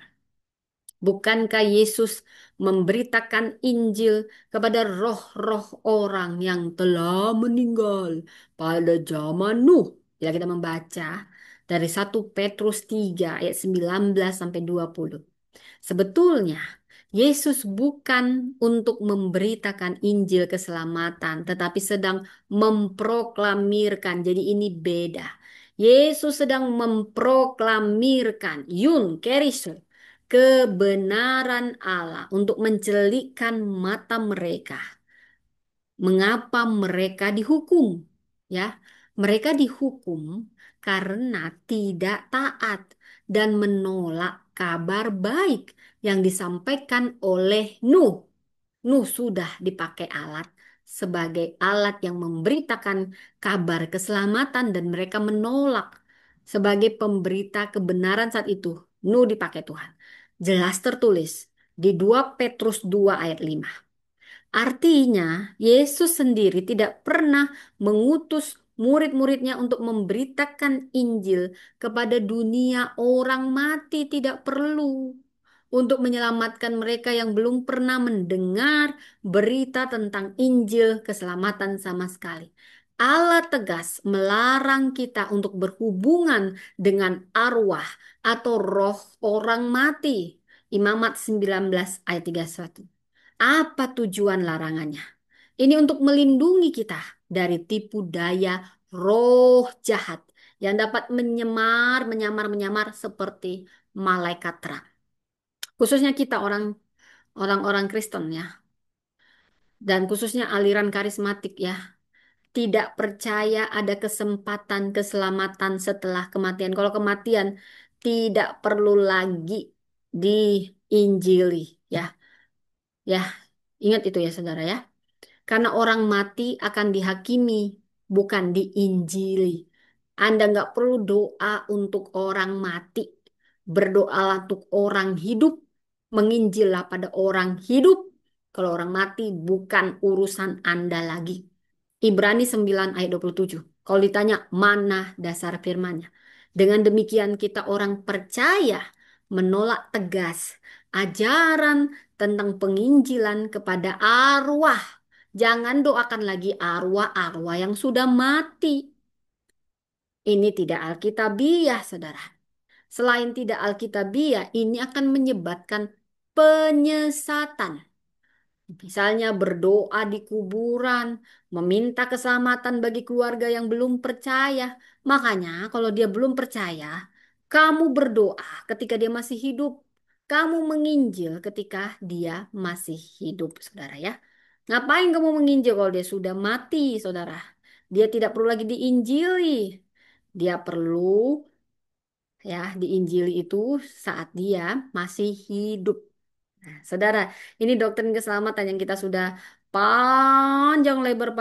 Bukankah Yesus memberitakan Injil kepada roh-roh orang yang telah meninggal pada zaman Nuh? Bila kita membaca dari 1 Petrus 3 ayat 19 sampai 20. Sebetulnya, Yesus bukan untuk memberitakan Injil keselamatan, tetapi sedang memproklamirkan. Jadi ini beda. Yesus sedang memproklamirkan Yun Keriso, kebenaran Allah untuk mencelikkan mata mereka. Mengapa mereka dihukum? Ya, mereka dihukum karena tidak taat dan menolak kabar baik yang disampaikan oleh Nuh. Nuh sudah dipakai alat sebagai alat yang memberitakan kabar keselamatan dan mereka menolak sebagai pemberita kebenaran saat itu. Nuh dipakai Tuhan. Jelas tertulis di 2 Petrus 2 ayat 5. Artinya, Yesus sendiri tidak pernah mengutus murid-muridnya untuk memberitakan Injil kepada dunia orang mati. Tidak perlu untuk menyelamatkan mereka yang belum pernah mendengar berita tentang Injil keselamatan sama sekali. Allah tegas melarang kita untuk berhubungan dengan arwah atau roh orang mati. Imamat 19 ayat 31. Apa tujuan larangannya? Ini untuk melindungi kita dari tipu daya roh jahat yang dapat menyamar seperti malaikat terang. Khususnya kita orang-orang Kristen ya, dan khususnya aliran karismatik ya, tidak percaya ada kesempatan keselamatan setelah kematian. Kalau kematian tidak perlu lagi diinjili ya. Ya, ingat itu ya saudara ya. Karena orang mati akan dihakimi, bukan diinjili. Anda nggak perlu doa untuk orang mati. Berdoalah untuk orang hidup. Menginjillah pada orang hidup. Kalau orang mati bukan urusan Anda lagi. Ibrani 9 ayat 27. Kalau ditanya mana dasar firman-Nya. Dengan demikian kita orang percaya menolak tegas ajaran tentang penginjilan kepada arwah. Jangan doakan lagi arwah-arwah yang sudah mati. Ini tidak alkitabiah, saudara. Selain tidak alkitabiah, ini akan menyebabkan penyesatan. Misalnya berdoa di kuburan, meminta keselamatan bagi keluarga yang belum percaya. Makanya kalau dia belum percaya, kamu berdoa ketika dia masih hidup. Kamu menginjil ketika dia masih hidup, saudara ya. Ngapain kamu menginjil kalau dia sudah mati, saudara? Dia tidak perlu lagi diinjili. Dia perlu ya diinjili itu saat dia masih hidup. Nah, saudara, ini doktrin keselamatan yang kita sudah panjang lebar,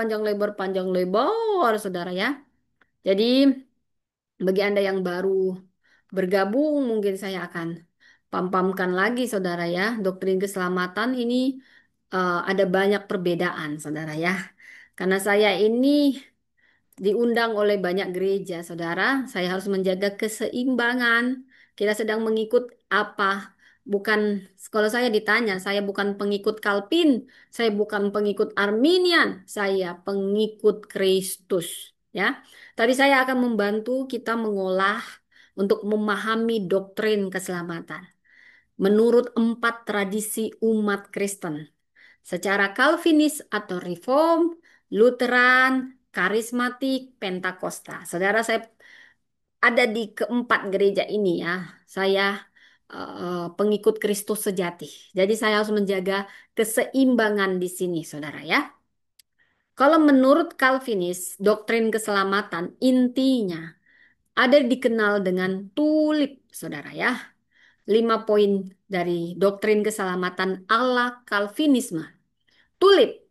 saudara ya. Jadi, bagi Anda yang baru bergabung, mungkin saya akan pampamkan lagi, saudara ya. Doktrin keselamatan ini ada banyak perbedaan, saudara ya. Karena saya ini diundang oleh banyak gereja, saudara. Saya harus menjaga keseimbangan. Kita sedang mengikut apa? Bukan, kalau saya ditanya, saya bukan pengikut Calvin, saya bukan pengikut Arminian, saya pengikut Kristus. Ya, tadi saya akan membantu kita mengolah untuk memahami doktrin keselamatan. menurut empat tradisi umat Kristen. Secara Calvinis atau Reform, Lutheran, Karismatik, Pentakosta. Saudara, saya ada di keempat gereja ini ya. Saya pengikut Kristus sejati. Jadi saya harus menjaga keseimbangan di sini, saudara ya. Kalau menurut Calvinis, doktrin keselamatan intinya ada dikenal dengan tulip, saudara ya. 5 poin dari doktrin keselamatan ala Calvinisme. Tulip,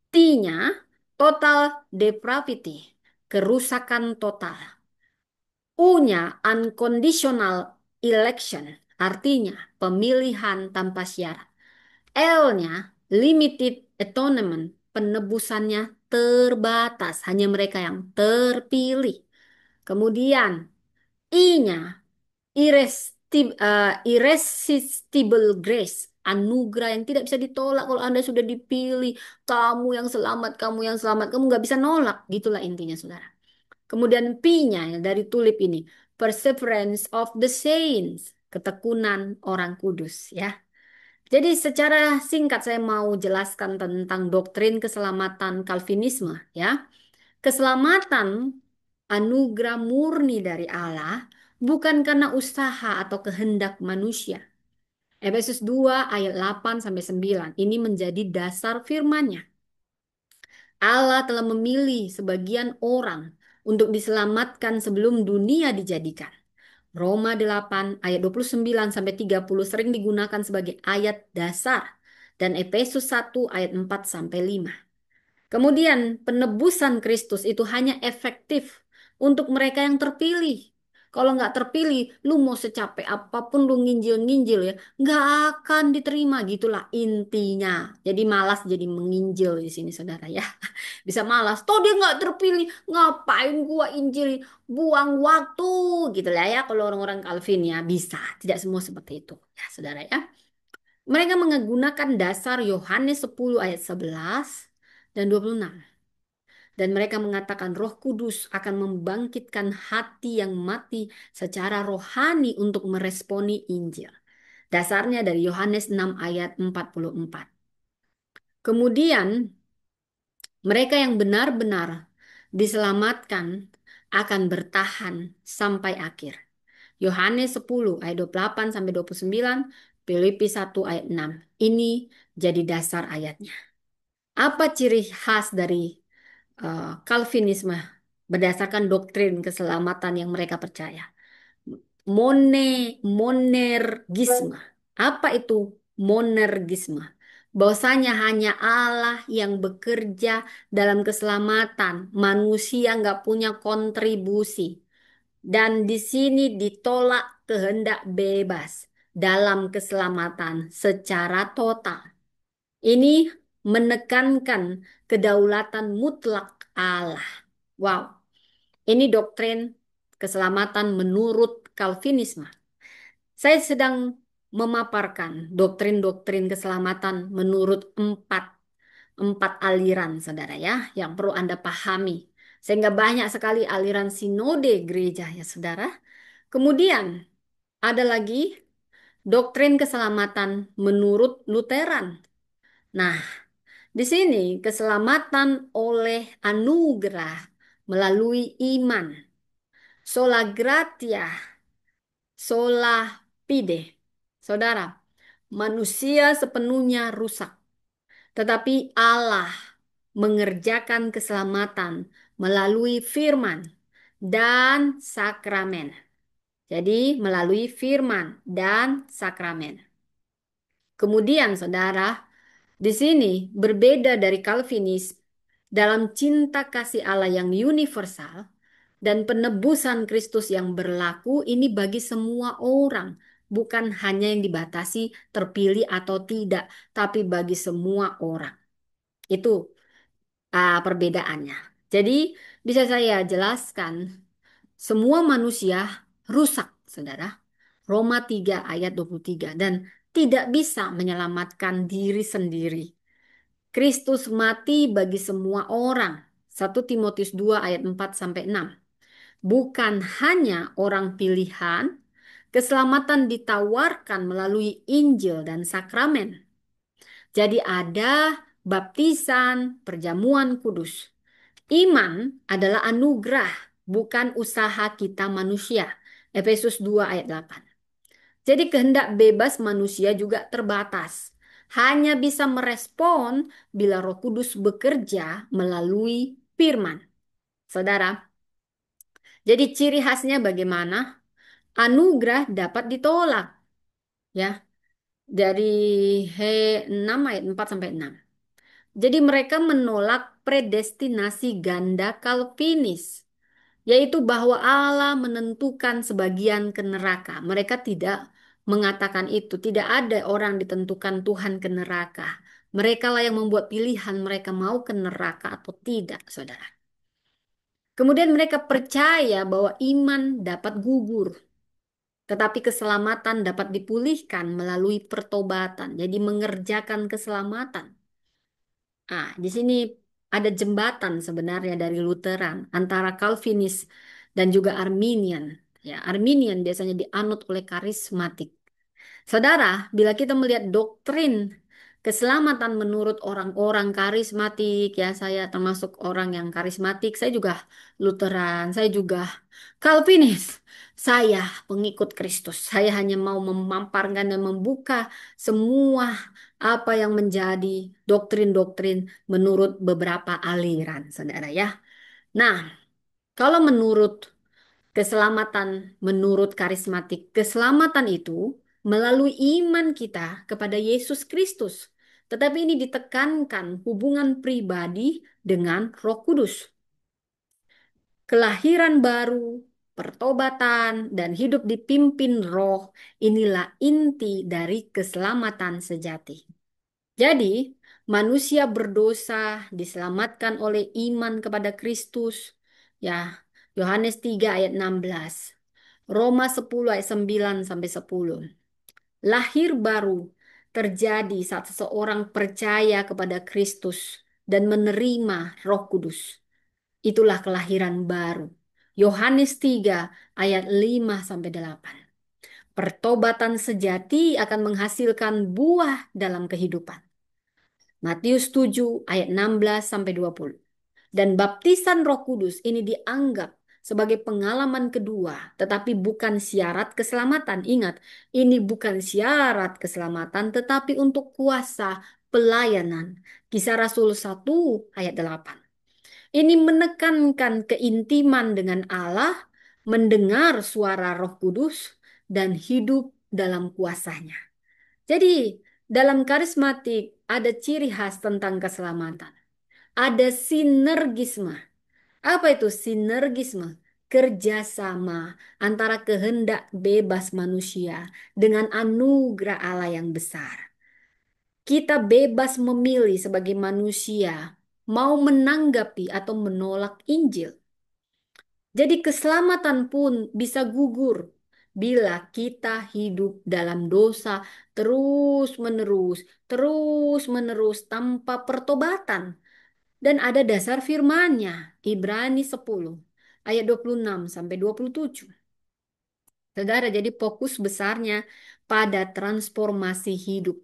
T-nya total depravity, kerusakan total. U-nya unconditional election, artinya pemilihan tanpa syarat. L-nya limited atonement, penebusannya terbatas, hanya mereka yang terpilih. Kemudian I-nya irresistible grace, anugerah yang tidak bisa ditolak kalau Anda sudah dipilih. Kamu yang selamat, kamu nggak bisa nolak. Gitulah intinya, saudara. Kemudian P-nya ya, dari tulip ini, perseverance of the saints, ketekunan orang kudus ya. Jadi secara singkat saya mau jelaskan tentang doktrin keselamatan Calvinisme ya. Keselamatan anugerah murni dari Allah bukan karena usaha atau kehendak manusia. Efesus 2 ayat 8 sampai 9 ini menjadi dasar firman-Nya. Allah telah memilih sebagian orang untuk diselamatkan sebelum dunia dijadikan. Roma 8 ayat 29 sampai 30 sering digunakan sebagai ayat dasar dan Efesus 1 ayat 4 sampai 5. Kemudian penebusan Kristus itu hanya efektif untuk mereka yang terpilih. Kalau nggak terpilih, lu mau secapek apapun lu nginjil-nginjil ya, nggak akan diterima gitulah intinya. Jadi malas jadi menginjil di sini saudara ya. Bisa malas. Toh dia nggak terpilih, ngapain gua injil? Buang waktu gitu lah ya. Kalau orang-orang Calvin ya bisa. Tidak semua seperti itu ya saudara ya. Mereka menggunakan dasar Yohanes 10 ayat 11 dan 26. Dan mereka mengatakan Roh Kudus akan membangkitkan hati yang mati secara rohani untuk meresponi Injil. Dasarnya dari Yohanes 6 ayat 44. Kemudian mereka yang benar-benar diselamatkan akan bertahan sampai akhir. Yohanes 10 ayat 28 sampai 29, Filipi 1 ayat 6. Ini jadi dasar ayatnya. Apa ciri khas dari Calvinisme berdasarkan doktrin keselamatan yang mereka percaya? Monergisme. Apa itu monergisme? Bahwasanya hanya Allah yang bekerja dalam keselamatan. Manusia nggak punya kontribusi. Dan di sini ditolak kehendak bebas dalam keselamatan secara total. Ini menekankan kedaulatan mutlak Allah. Wow, ini doktrin keselamatan menurut Calvinisme. Saya sedang memaparkan doktrin-doktrin keselamatan menurut empat aliran, saudara ya, yang perlu Anda pahami. Sehingga banyak sekali aliran sinode gereja ya, saudara. Kemudian ada lagi doktrin keselamatan menurut Lutheran. Nah, di sini keselamatan oleh anugerah melalui iman. Sola gratia, sola fide. Saudara, manusia sepenuhnya rusak, tetapi Allah mengerjakan keselamatan melalui firman dan sakramen. Jadi, melalui firman dan sakramen. Kemudian, saudara, di sini berbeda dari Calvinis dalam cinta kasih Allah yang universal dan penebusan Kristus yang berlaku ini bagi semua orang, bukan hanya yang dibatasi terpilih atau tidak, tapi bagi semua orang. Itu perbedaannya. Jadi bisa saya jelaskan, semua manusia rusak, saudara. Roma 3 ayat 23 dan tidak bisa menyelamatkan diri sendiri. Kristus mati bagi semua orang. 1 Timotius 2 ayat 4 sampai 6. Bukan hanya orang pilihan, Keselamatan ditawarkan melalui Injil dan sakramen. Jadi ada baptisan, perjamuan kudus. Iman adalah anugerah, bukan usaha kita manusia. Efesus 2 ayat 8. Jadi kehendak bebas manusia juga terbatas. Hanya bisa merespon bila Roh Kudus bekerja melalui firman. Saudara, jadi ciri khasnya bagaimana? Anugerah dapat ditolak, ya. Dari He 6 ayat 4 sampai 6. Jadi mereka menolak predestinasi ganda Calvinis, yaitu bahwa Allah menentukan sebagian ke neraka. Mereka tidak mengatakan itu. Tidak ada orang ditentukan Tuhan ke neraka. Mereka lah yang membuat pilihan mereka mau ke neraka atau tidak, saudara. Kemudian mereka percaya bahwa iman dapat gugur, tetapi keselamatan dapat dipulihkan melalui pertobatan. Jadi mengerjakan keselamatan. Ah, di sini ada jembatan sebenarnya dari Lutheran antara Calvinis dan juga Arminian. Ya, Arminian biasanya dianut oleh karismatik. Saudara, bila kita melihat doktrin keselamatan menurut orang-orang karismatik, ya saya termasuk orang yang karismatik, saya juga Lutheran, saya juga Calvinis. Saya pengikut Kristus. Saya hanya mau memaparkan dan membuka semua apa yang menjadi doktrin-doktrin menurut beberapa aliran, saudara ya. Nah, kalau menurut keselamatan menurut karismatik, keselamatan itu melalui iman kita kepada Yesus Kristus. Tetapi ini ditekankan hubungan pribadi dengan Roh Kudus. Kelahiran baru, pertobatan, dan hidup dipimpin Roh, inilah inti dari keselamatan sejati. Jadi, manusia berdosa diselamatkan oleh iman kepada Kristus. Ya, Yohanes 3 ayat 16. Roma 10 ayat 9 sampai 10. Lahir baru terjadi saat seseorang percaya kepada Kristus dan menerima Roh Kudus. Itulah kelahiran baru. Yohanes 3 ayat 5 sampai 8. Pertobatan sejati akan menghasilkan buah dalam kehidupan. Matius 7 ayat 16 sampai 20. Dan baptisan Roh Kudus ini dianggap sebagai pengalaman kedua, tetapi bukan syarat keselamatan. Ingat, ini bukan syarat keselamatan, tetapi untuk kuasa pelayanan. Kisah Rasul 1 ayat 8. Ini menekankan keintiman dengan Allah, mendengar suara Roh Kudus, dan hidup dalam kuasanya. Jadi, dalam karismatik ada ciri khas tentang keselamatan. Ada sinergisme. Apa itu sinergisme? Kerjasama antara kehendak bebas manusia dengan anugerah Allah yang besar. Kita bebas memilih sebagai manusia mau menanggapi atau menolak Injil. Jadi keselamatan pun bisa gugur bila kita hidup dalam dosa terus-menerus tanpa pertobatan. Dan ada dasar firman-Nya, Ibrani 10 ayat 26 sampai 27. Saudara, jadi fokus besarnya pada transformasi hidup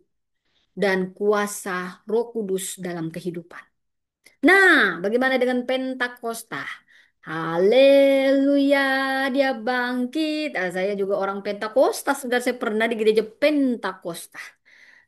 dan kuasa Roh Kudus dalam kehidupan. Nah, bagaimana dengan Pentakosta? Haleluya, dia bangkit. Ah, saya juga orang Pentakosta, sudah saya pernah di gereja Pentakosta.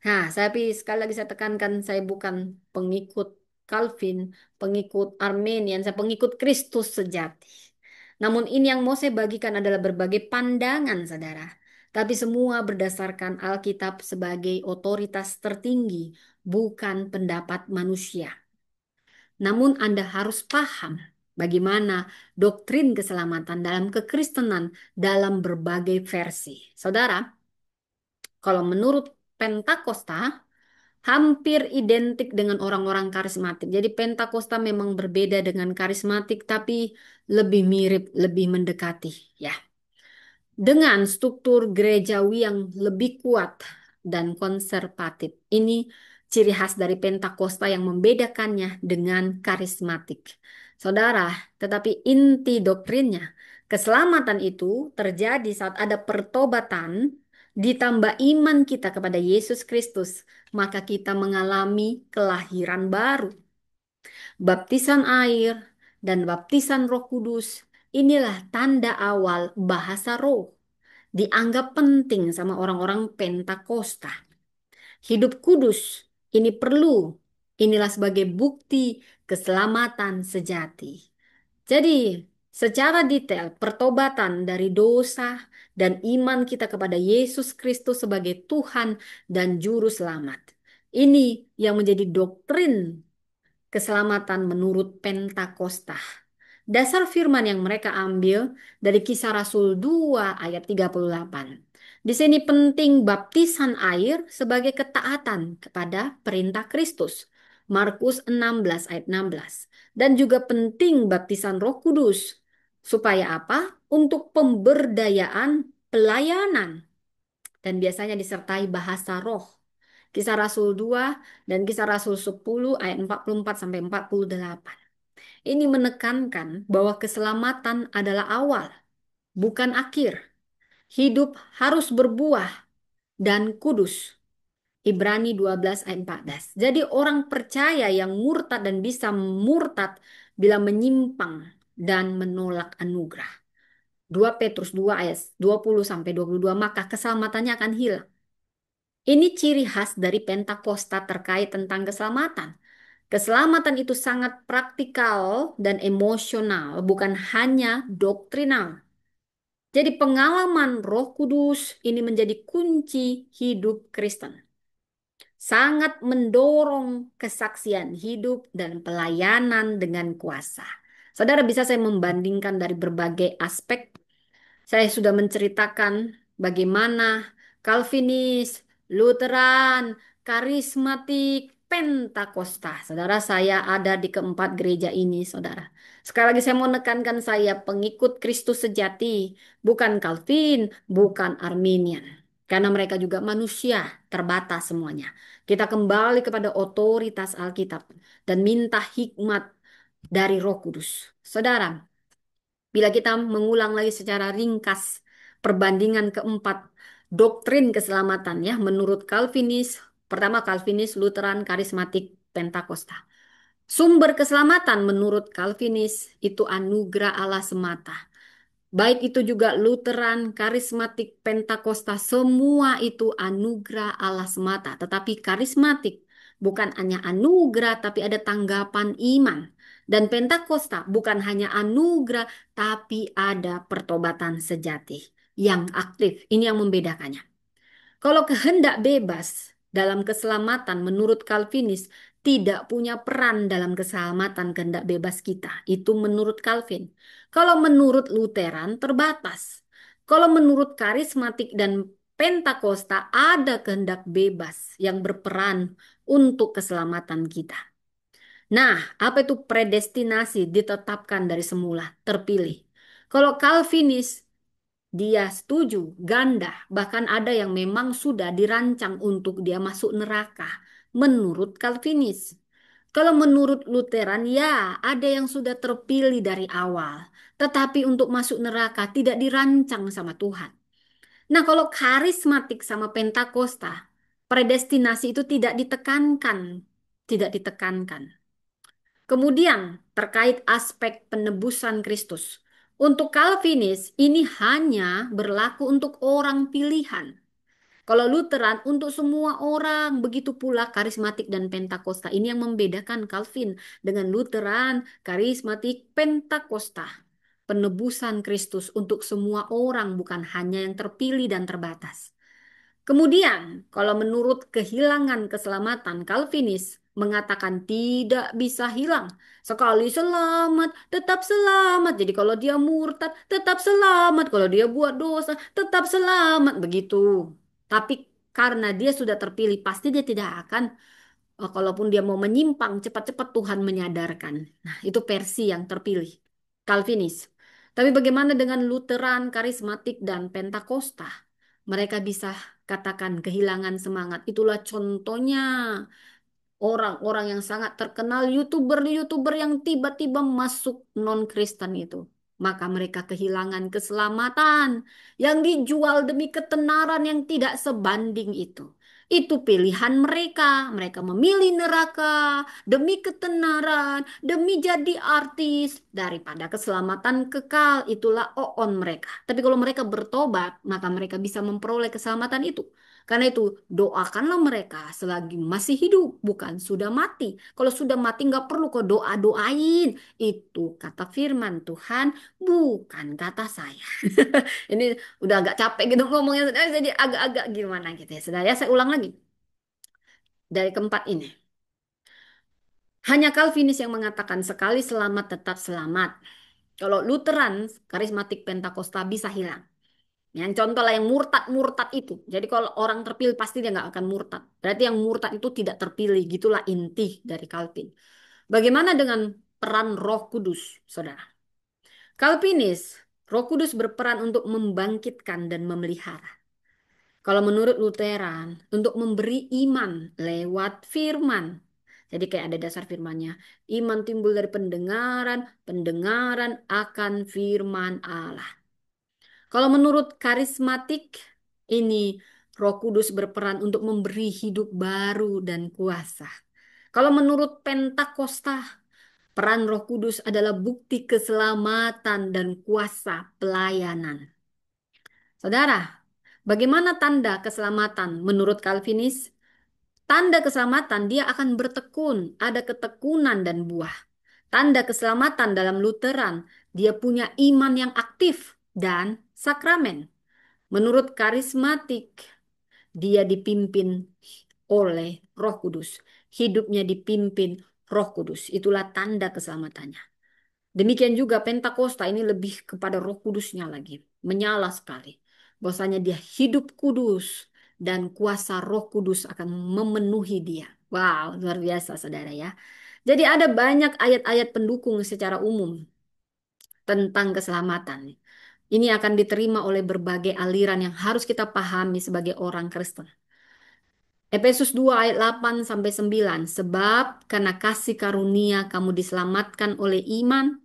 Nah, tapi sekali lagi saya tekankan, saya bukan pengikut Calvin, pengikut Armenian, saya pengikut Kristus sejati. Namun ini yang mau saya bagikan adalah berbagai pandangan, saudara. Tapi semua berdasarkan Alkitab sebagai otoritas tertinggi, bukan pendapat manusia. Namun Anda harus paham bagaimana doktrin keselamatan dalam kekristenan dalam berbagai versi. Saudara, kalau menurut Pentakosta, hampir identik dengan orang-orang karismatik. Jadi Pentakosta memang berbeda dengan karismatik, tapi lebih mirip, lebih mendekati, ya. Dengan struktur gerejawi yang lebih kuat dan konservatif. Ini ciri khas dari Pentakosta yang membedakannya dengan karismatik. Saudara, tetapi inti doktrinnya, keselamatan itu terjadi saat ada pertobatan, ditambah iman kita kepada Yesus Kristus, maka kita mengalami kelahiran baru. Baptisan air dan baptisan Roh Kudus, inilah tanda awal bahasa roh. Dianggap penting sama orang-orang Pentakosta. Hidup kudus ini perlu. Inilah sebagai bukti keselamatan sejati. Jadi, secara detail, pertobatan dari dosa dan iman kita kepada Yesus Kristus sebagai Tuhan dan Juru Selamat. Ini yang menjadi doktrin keselamatan menurut Pentakosta. Dasar firman yang mereka ambil dari Kisah Rasul 2 ayat 38. Di sini penting baptisan air sebagai ketaatan kepada perintah Kristus. Markus 16 ayat 16. Dan juga penting baptisan Roh Kudus. Supaya apa? Untuk pemberdayaan pelayanan. Dan biasanya disertai bahasa roh. Kisah Rasul 2 dan Kisah Rasul 10 ayat 44 sampai 48. Ini menekankan bahwa keselamatan adalah awal, bukan akhir. Hidup harus berbuah dan kudus. Ibrani 12 ayat 14. Jadi orang percaya yang murtad dan bisa murtad bila menyimpang dan menolak anugerah. 2 Petrus 2 ayat 20 sampai 22, maka keselamatannya akan hilang. Ini ciri khas dari Pentakosta terkait tentang keselamatan. Keselamatan itu sangat praktikal dan emosional, bukan hanya doktrinal. Jadi pengalaman Roh Kudus ini menjadi kunci hidup Kristen. Sangat mendorong kesaksian hidup dan pelayanan dengan kuasa. Saudara, bisa saya membandingkan dari berbagai aspek. Saya sudah menceritakan bagaimana Calvinis, Lutheran, karismatik, Pentakosta. Saudara, saya ada di keempat gereja ini, saudara. Sekali lagi saya mau menekankan, saya pengikut Kristus sejati, bukan Calvin, bukan Arminian. Karena mereka juga manusia, terbatas semuanya. Kita kembali kepada otoritas Alkitab dan minta hikmat dari Roh Kudus. Saudara, bila kita mengulang lagi secara ringkas perbandingan keempat doktrin keselamatan ya menurut Calvinis, pertama Calvinis, Lutheran, Karismatik, Pentakosta. Sumber keselamatan menurut Calvinis itu anugerah Allah semata. Baik itu juga Lutheran, Karismatik, Pentakosta, semua itu anugerah Allah semata. Tetapi karismatik bukan hanya anugerah, tapi ada tanggapan iman. Dan Pentakosta bukan hanya anugerah, tapi ada pertobatan sejati yang aktif. Ini yang membedakannya. Kalau kehendak bebas dalam keselamatan menurut Calvinis tidak punya peran dalam keselamatan kehendak bebas kita. Itu menurut Calvin. Kalau menurut Lutheran terbatas. Kalau menurut karismatik dan Pentakosta ada kehendak bebas yang berperan untuk keselamatan kita. Nah, apa itu predestinasi ditetapkan dari semula, terpilih. Kalau Calvinis dia setuju, ganda, bahkan ada yang memang sudah dirancang untuk dia masuk neraka. Menurut Calvinis. Kalau menurut Lutheran, ya ada yang sudah terpilih dari awal. Tetapi untuk masuk neraka tidak dirancang sama Tuhan. Nah, kalau karismatik sama Pentakosta, predestinasi itu tidak ditekankan. Tidak ditekankan. Kemudian terkait aspek penebusan Kristus. Untuk Calvinis ini hanya berlaku untuk orang pilihan. Kalau Lutheran untuk semua orang, begitu pula karismatik dan Pentakosta. Ini yang membedakan Calvin dengan Lutheran, karismatik, Pentakosta. Penebusan Kristus untuk semua orang, bukan hanya yang terpilih dan terbatas. Kemudian, kalau menurut kehilangan keselamatan, Calvinis mengatakan tidak bisa hilang. Sekali selamat, tetap selamat. Jadi kalau dia murtad, tetap selamat. Kalau dia buat dosa, tetap selamat. Begitu. Tapi karena dia sudah terpilih, pasti dia tidak akan, kalaupun dia mau menyimpang, cepat-cepat Tuhan menyadarkan. Nah, itu versi yang terpilih. Calvinis. Tapi bagaimana dengan Lutheran, Karismatik, dan Pentakosta? Mereka bisa katakan kehilangan semangat. Itulah contohnya orang-orang yang sangat terkenal, YouTuber-YouTuber yang tiba-tiba masuk non-Kristen itu. Maka mereka kehilangan keselamatan yang dijual demi ketenaran yang tidak sebanding itu. Itu pilihan mereka. Mereka memilih neraka demi ketenaran, demi jadi artis daripada keselamatan kekal. Itulah on mereka. Tapi kalau mereka bertobat, maka mereka bisa memperoleh keselamatan itu. Karena itu doakanlah mereka selagi masih hidup, bukan sudah mati. Kalau sudah mati nggak perlu kau doa-doain. Itu kata firman Tuhan, bukan kata saya. Ini udah agak capek gitu ngomongnya, jadi agak-agak gimana gitu ya. Saudara, ya, saya ulang lagi dari keempat ini. Hanya Calvinis yang mengatakan sekali selamat tetap selamat. Kalau Lutheran, karismatik Pentakosta bisa hilang. Yang contoh lah yang murtad-murtad itu. Jadi kalau orang terpilih pasti dia nggak akan murtad. Berarti yang murtad itu tidak terpilih. Gitulah inti dari Calvin. Bagaimana dengan peran Roh Kudus, saudara? Calvinis, Roh Kudus berperan untuk membangkitkan dan memelihara. Kalau menurut Lutheran, untuk memberi iman lewat firman. Jadi kayak ada dasar firmannya. Iman timbul dari pendengaran, pendengaran akan firman Allah. Kalau menurut karismatik, ini Roh Kudus berperan untuk memberi hidup baru dan kuasa. Kalau menurut Pentakosta, peran Roh Kudus adalah bukti keselamatan dan kuasa pelayanan. Saudara, bagaimana tanda keselamatan menurut Calvinis? Tanda keselamatan dia akan bertekun, ada ketekunan dan buah. Tanda keselamatan dalam Lutheran, dia punya iman yang aktif dan sakramen. Menurut karismatik, dia dipimpin oleh Roh Kudus. Hidupnya dipimpin Roh Kudus. Itulah tanda keselamatannya. Demikian juga Pentakosta ini lebih kepada Roh Kudusnya lagi. Menyala sekali. Bahwasanya dia hidup kudus dan kuasa Roh Kudus akan memenuhi dia. Wow, luar biasa saudara ya. Jadi ada banyak ayat-ayat pendukung secara umum tentang keselamatan. Ini akan diterima oleh berbagai aliran yang harus kita pahami sebagai orang Kristen. Efesus 2 ayat 8 sampai 9. Sebab karena kasih karunia kamu diselamatkan oleh iman.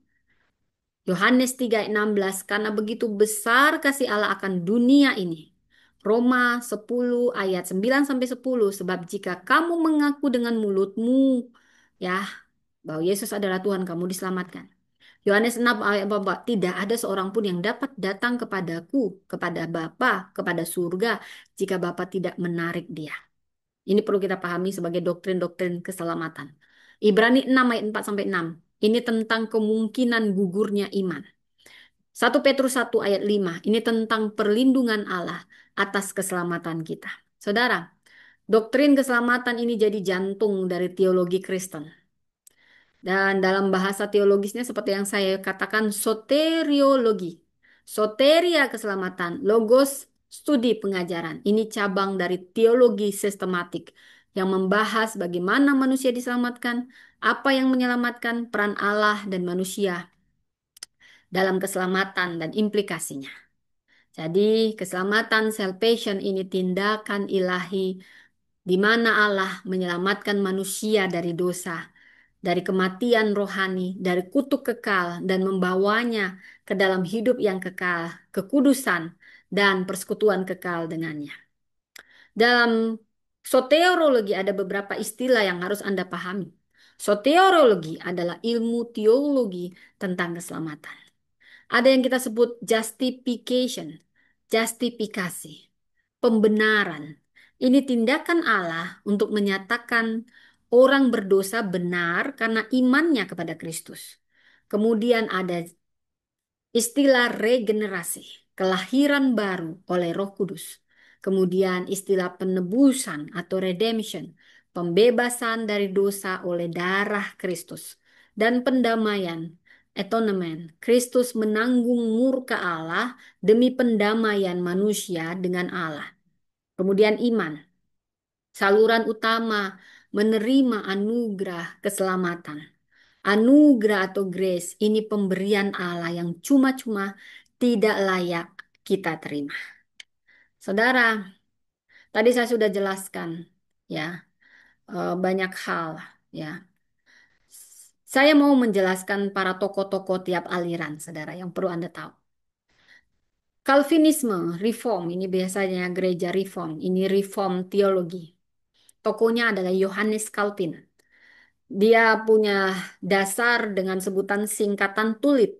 Yohanes 3 ayat 16. Karena begitu besar kasih Allah akan dunia ini. Roma 10 ayat 9 sampai 10. Sebab jika kamu mengaku dengan mulutmu ya bahwa Yesus adalah Tuhan, kamu diselamatkan. Yohanes 6 ayat 4, tidak ada seorang pun yang dapat datang kepadaku, kepada Bapa, kepada surga, jika Bapa tidak menarik dia. Ini perlu kita pahami sebagai doktrin-doktrin keselamatan. Ibrani 6 ayat 4 sampai 6. Ini tentang kemungkinan gugurnya iman. 1 Petrus 1 ayat 5. Ini tentang perlindungan Allah atas keselamatan kita. Saudara, doktrin keselamatan ini jadi jantung dari teologi Kristen. Dan dalam bahasa teologisnya seperti yang saya katakan soteriologi. Soteria keselamatan, logos studi pengajaran. Ini cabang dari teologi sistematik yang membahas bagaimana manusia diselamatkan, apa yang menyelamatkan peran Allah dan manusia dalam keselamatan dan implikasinya. Jadi keselamatan salvation ini tindakan ilahi di mana Allah menyelamatkan manusia dari dosa, dari kematian rohani, dari kutuk kekal, dan membawanya ke dalam hidup yang kekal, kekudusan, dan persekutuan kekal dengannya. Dalam soteriologi ada beberapa istilah yang harus Anda pahami. Soteriologi adalah ilmu teologi tentang keselamatan. Ada yang kita sebut justification, justifikasi, pembenaran. Ini tindakan Allah untuk menyatakan orang berdosa benar karena imannya kepada Kristus. Kemudian ada istilah regenerasi, kelahiran baru oleh Roh Kudus. Kemudian istilah penebusan atau redemption, pembebasan dari dosa oleh darah Kristus. Dan pendamaian, atonement. Kristus menanggung murka Allah demi pendamaian manusia dengan Allah. Kemudian iman, saluran utama menerima anugerah keselamatan. Anugerah atau grace ini pemberian Allah yang cuma-cuma tidak layak kita terima. Saudara, tadi saya sudah jelaskan ya banyak hal ya. Saya mau menjelaskan para tokoh-tokoh tiap aliran, saudara, yang perlu Anda tahu. Calvinisme, Reform, ini biasanya gereja Reform, ini Reform teologi. Tokohnya adalah Yohanes Calvin. Dia punya dasar dengan sebutan singkatan TULIP,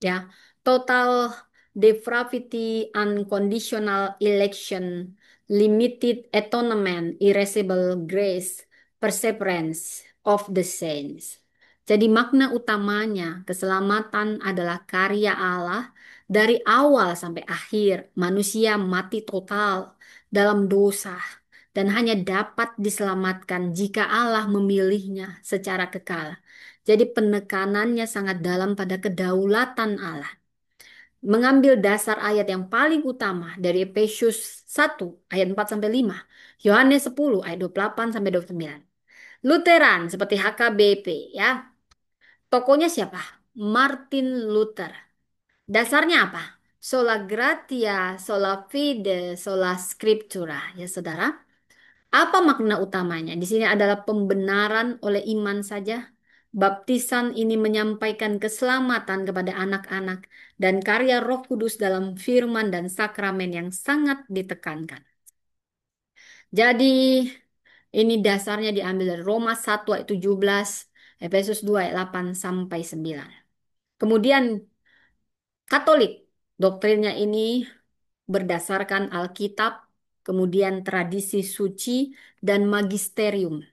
ya. Total Depravity, Unconditional Election, Limited Atonement, Irreversible Grace, Perseverance of the Saints. Jadi makna utamanya keselamatan adalah karya Allah dari awal sampai akhir. Manusia mati total dalam dosa dan hanya dapat diselamatkan jika Allah memilihnya secara kekal. Jadi penekanannya sangat dalam pada kedaulatan Allah. Mengambil dasar ayat yang paling utama dari Efesus 1 ayat 4 sampai 5, Yohanes 10 ayat 28 sampai 29. Lutheran seperti HKBP ya. Tokonya siapa? Martin Luther. Dasarnya apa? Sola gratia, sola fide, sola scriptura ya saudara. Apa makna utamanya? Di sini adalah pembenaran oleh iman saja. Baptisan ini menyampaikan keselamatan kepada anak-anak dan karya Roh Kudus dalam firman dan sakramen yang sangat ditekankan. Jadi ini dasarnya diambil dari Roma 1 ayat 17, Efesus 2 ayat 8 sampai 9. Kemudian Katolik, doktrinnya ini berdasarkan Alkitab, kemudian tradisi suci dan magisterium.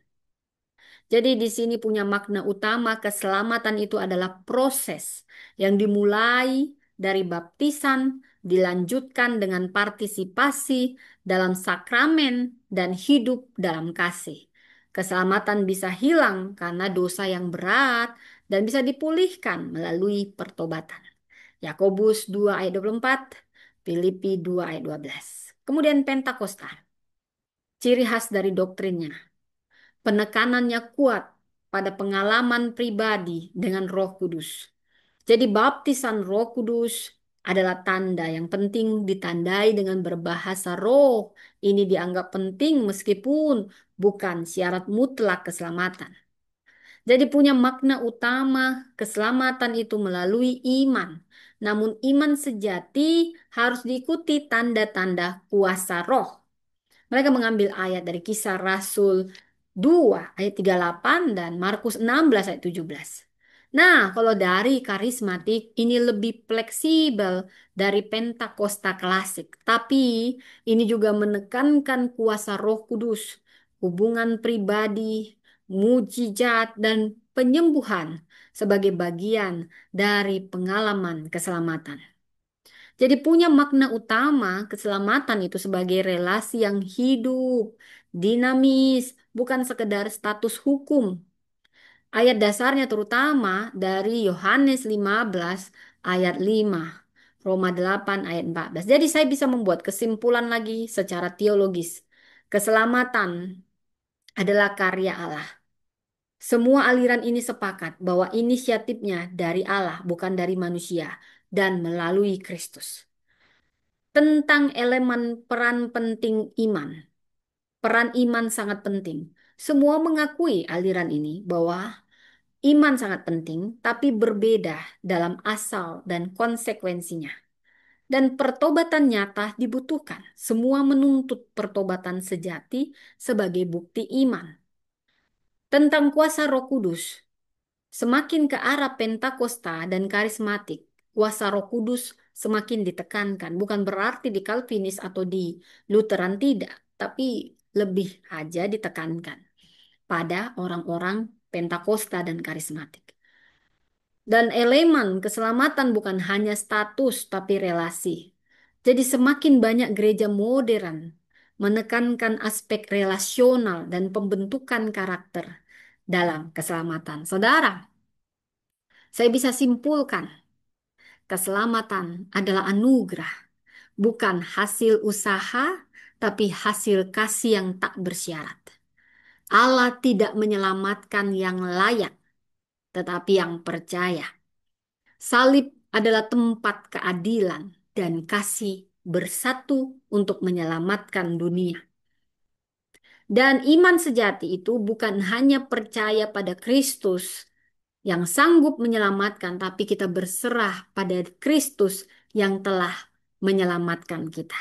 Jadi di sini punya makna utama keselamatan itu adalah proses yang dimulai dari baptisan, dilanjutkan dengan partisipasi dalam sakramen dan hidup dalam kasih. Keselamatan bisa hilang karena dosa yang berat dan bisa dipulihkan melalui pertobatan. Yakobus 2 ayat 24, Filipi 2 ayat 12. Kemudian Pentakosta, ciri khas dari doktrinnya. Penekanannya kuat pada pengalaman pribadi dengan Roh Kudus. Jadi baptisan Roh Kudus adalah tanda yang penting ditandai dengan berbahasa roh. Ini dianggap penting meskipun bukan syarat mutlak keselamatan. Jadi punya makna utama keselamatan itu melalui iman. Namun iman sejati harus diikuti tanda-tanda kuasa roh. Mereka mengambil ayat dari Kisah Rasul 2 ayat 38 dan Markus 16 ayat 17. Nah, kalau dari karismatik ini lebih fleksibel dari Pentakosta klasik, tapi ini juga menekankan kuasa Roh Kudus, hubungan pribadi, mujizat dan penyembuhan sebagai bagian dari pengalaman keselamatan. Jadi punya makna utama keselamatan itu sebagai relasi yang hidup, dinamis, bukan sekedar status hukum. Ayat dasarnya terutama dari Yohanes 15 ayat 5, Roma 8 ayat 14. Jadi saya bisa membuat kesimpulan lagi secara teologis. Keselamatan adalah karya Allah. Semua aliran ini sepakat bahwa inisiatifnya dari Allah, bukan dari manusia, dan melalui Kristus. Tentang elemen peran penting iman. Peran iman sangat penting. Semua mengakui aliran ini bahwa iman sangat penting, tapi berbeda dalam asal dan konsekuensinya. Dan pertobatan nyata dibutuhkan. Semua menuntut pertobatan sejati sebagai bukti iman. Tentang kuasa Roh Kudus, semakin ke arah Pentakosta dan karismatik, kuasa Roh Kudus semakin ditekankan. Bukan berarti di Calvinis atau di Lutheran tidak, tapi lebih aja ditekankan pada orang-orang Pentakosta dan karismatik. Dan elemen keselamatan bukan hanya status tapi relasi. Jadi semakin banyak gereja modern menekankan aspek relasional dan pembentukan karakter dalam keselamatan. Saudara, saya bisa simpulkan, keselamatan adalah anugerah, bukan hasil usaha, tapi hasil kasih yang tak bersyarat. Allah tidak menyelamatkan yang layak, tetapi yang percaya. Salib adalah tempat keadilan dan kasih bersatu untuk menyelamatkan dunia. Dan iman sejati itu bukan hanya percaya pada Kristus yang sanggup menyelamatkan, tapi kita berserah pada Kristus yang telah menyelamatkan kita.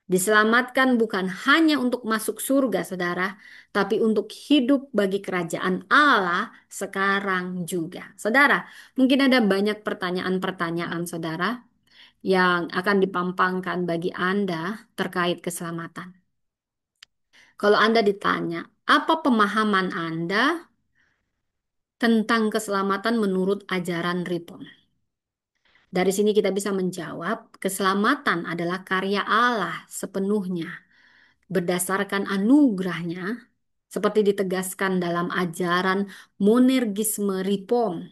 Diselamatkan bukan hanya untuk masuk surga, saudara, tapi untuk hidup bagi kerajaan Allah sekarang juga. Saudara, mungkin ada banyak pertanyaan-pertanyaan, saudara, yang akan dipampangkan bagi Anda terkait keselamatan. Kalau Anda ditanya, apa pemahaman Anda tentang keselamatan menurut ajaran Ripon? Dari sini kita bisa menjawab, keselamatan adalah karya Allah sepenuhnya berdasarkan anugerahnya, seperti ditegaskan dalam ajaran monergisme Ripon.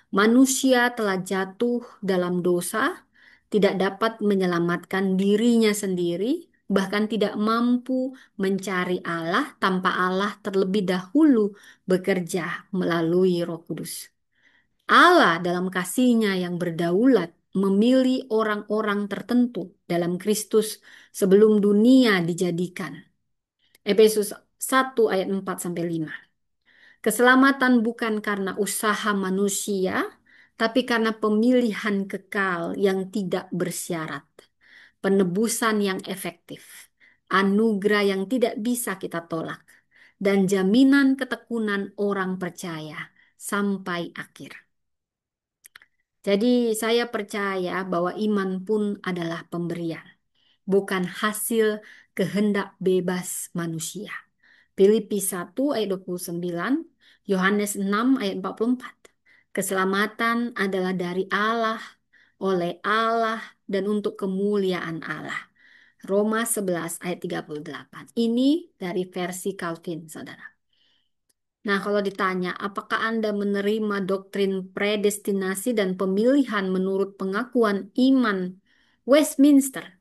Manusia telah jatuh dalam dosa, tidak dapat menyelamatkan dirinya sendiri, bahkan tidak mampu mencari Allah tanpa Allah terlebih dahulu bekerja melalui Roh Kudus. Allah dalam kasih-Nya yang berdaulat memilih orang-orang tertentu dalam Kristus sebelum dunia dijadikan. Efesus 1 ayat 4 sampai 5. Keselamatan bukan karena usaha manusia, tapi karena pemilihan kekal yang tidak bersyarat, penebusan yang efektif, anugerah yang tidak bisa kita tolak, dan jaminan ketekunan orang percaya sampai akhir. Jadi saya percaya bahwa iman pun adalah pemberian, bukan hasil kehendak bebas manusia. Filipi 1 ayat 29, Yohanes 6 ayat 44. Keselamatan adalah dari Allah, oleh Allah, dan untuk kemuliaan Allah. Roma 11 ayat 38. Ini dari versi Calvin, saudara. Nah, kalau ditanya, apakah Anda menerima doktrin predestinasi dan pemilihan menurut pengakuan iman Westminster?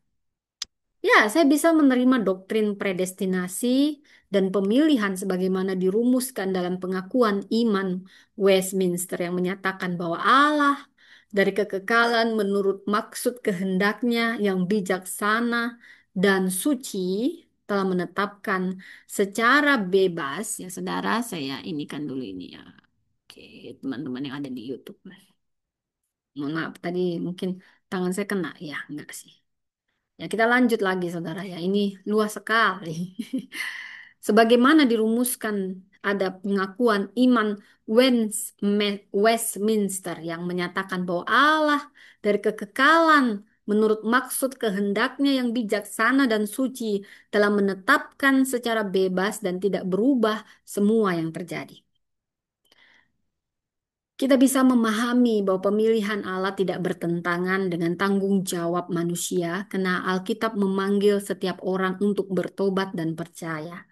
Ya, saya bisa menerima doktrin predestinasi dan pemilihan sebagaimana dirumuskan dalam pengakuan iman Westminster yang menyatakan bahwa Allah dari kekekalan menurut maksud kehendaknya yang bijaksana dan suci telah menetapkan secara bebas, ya saudara, saya ini kan dulu ini ya. Oke, teman-teman yang ada di YouTube. Mohon maaf, tadi mungkin tangan saya kena, ya enggak sih. Ya, kita lanjut lagi, saudara ya. Ini luas sekali. Sebagaimana dirumuskan ada pengakuan iman Westminster yang menyatakan bahwa Allah dari kekekalan menurut maksud kehendaknya yang bijaksana dan suci telah menetapkan secara bebas dan tidak berubah semua yang terjadi. Kita bisa memahami bahwa pemilihan Allah tidak bertentangan dengan tanggung jawab manusia, karena Alkitab memanggil setiap orang untuk bertobat dan percaya.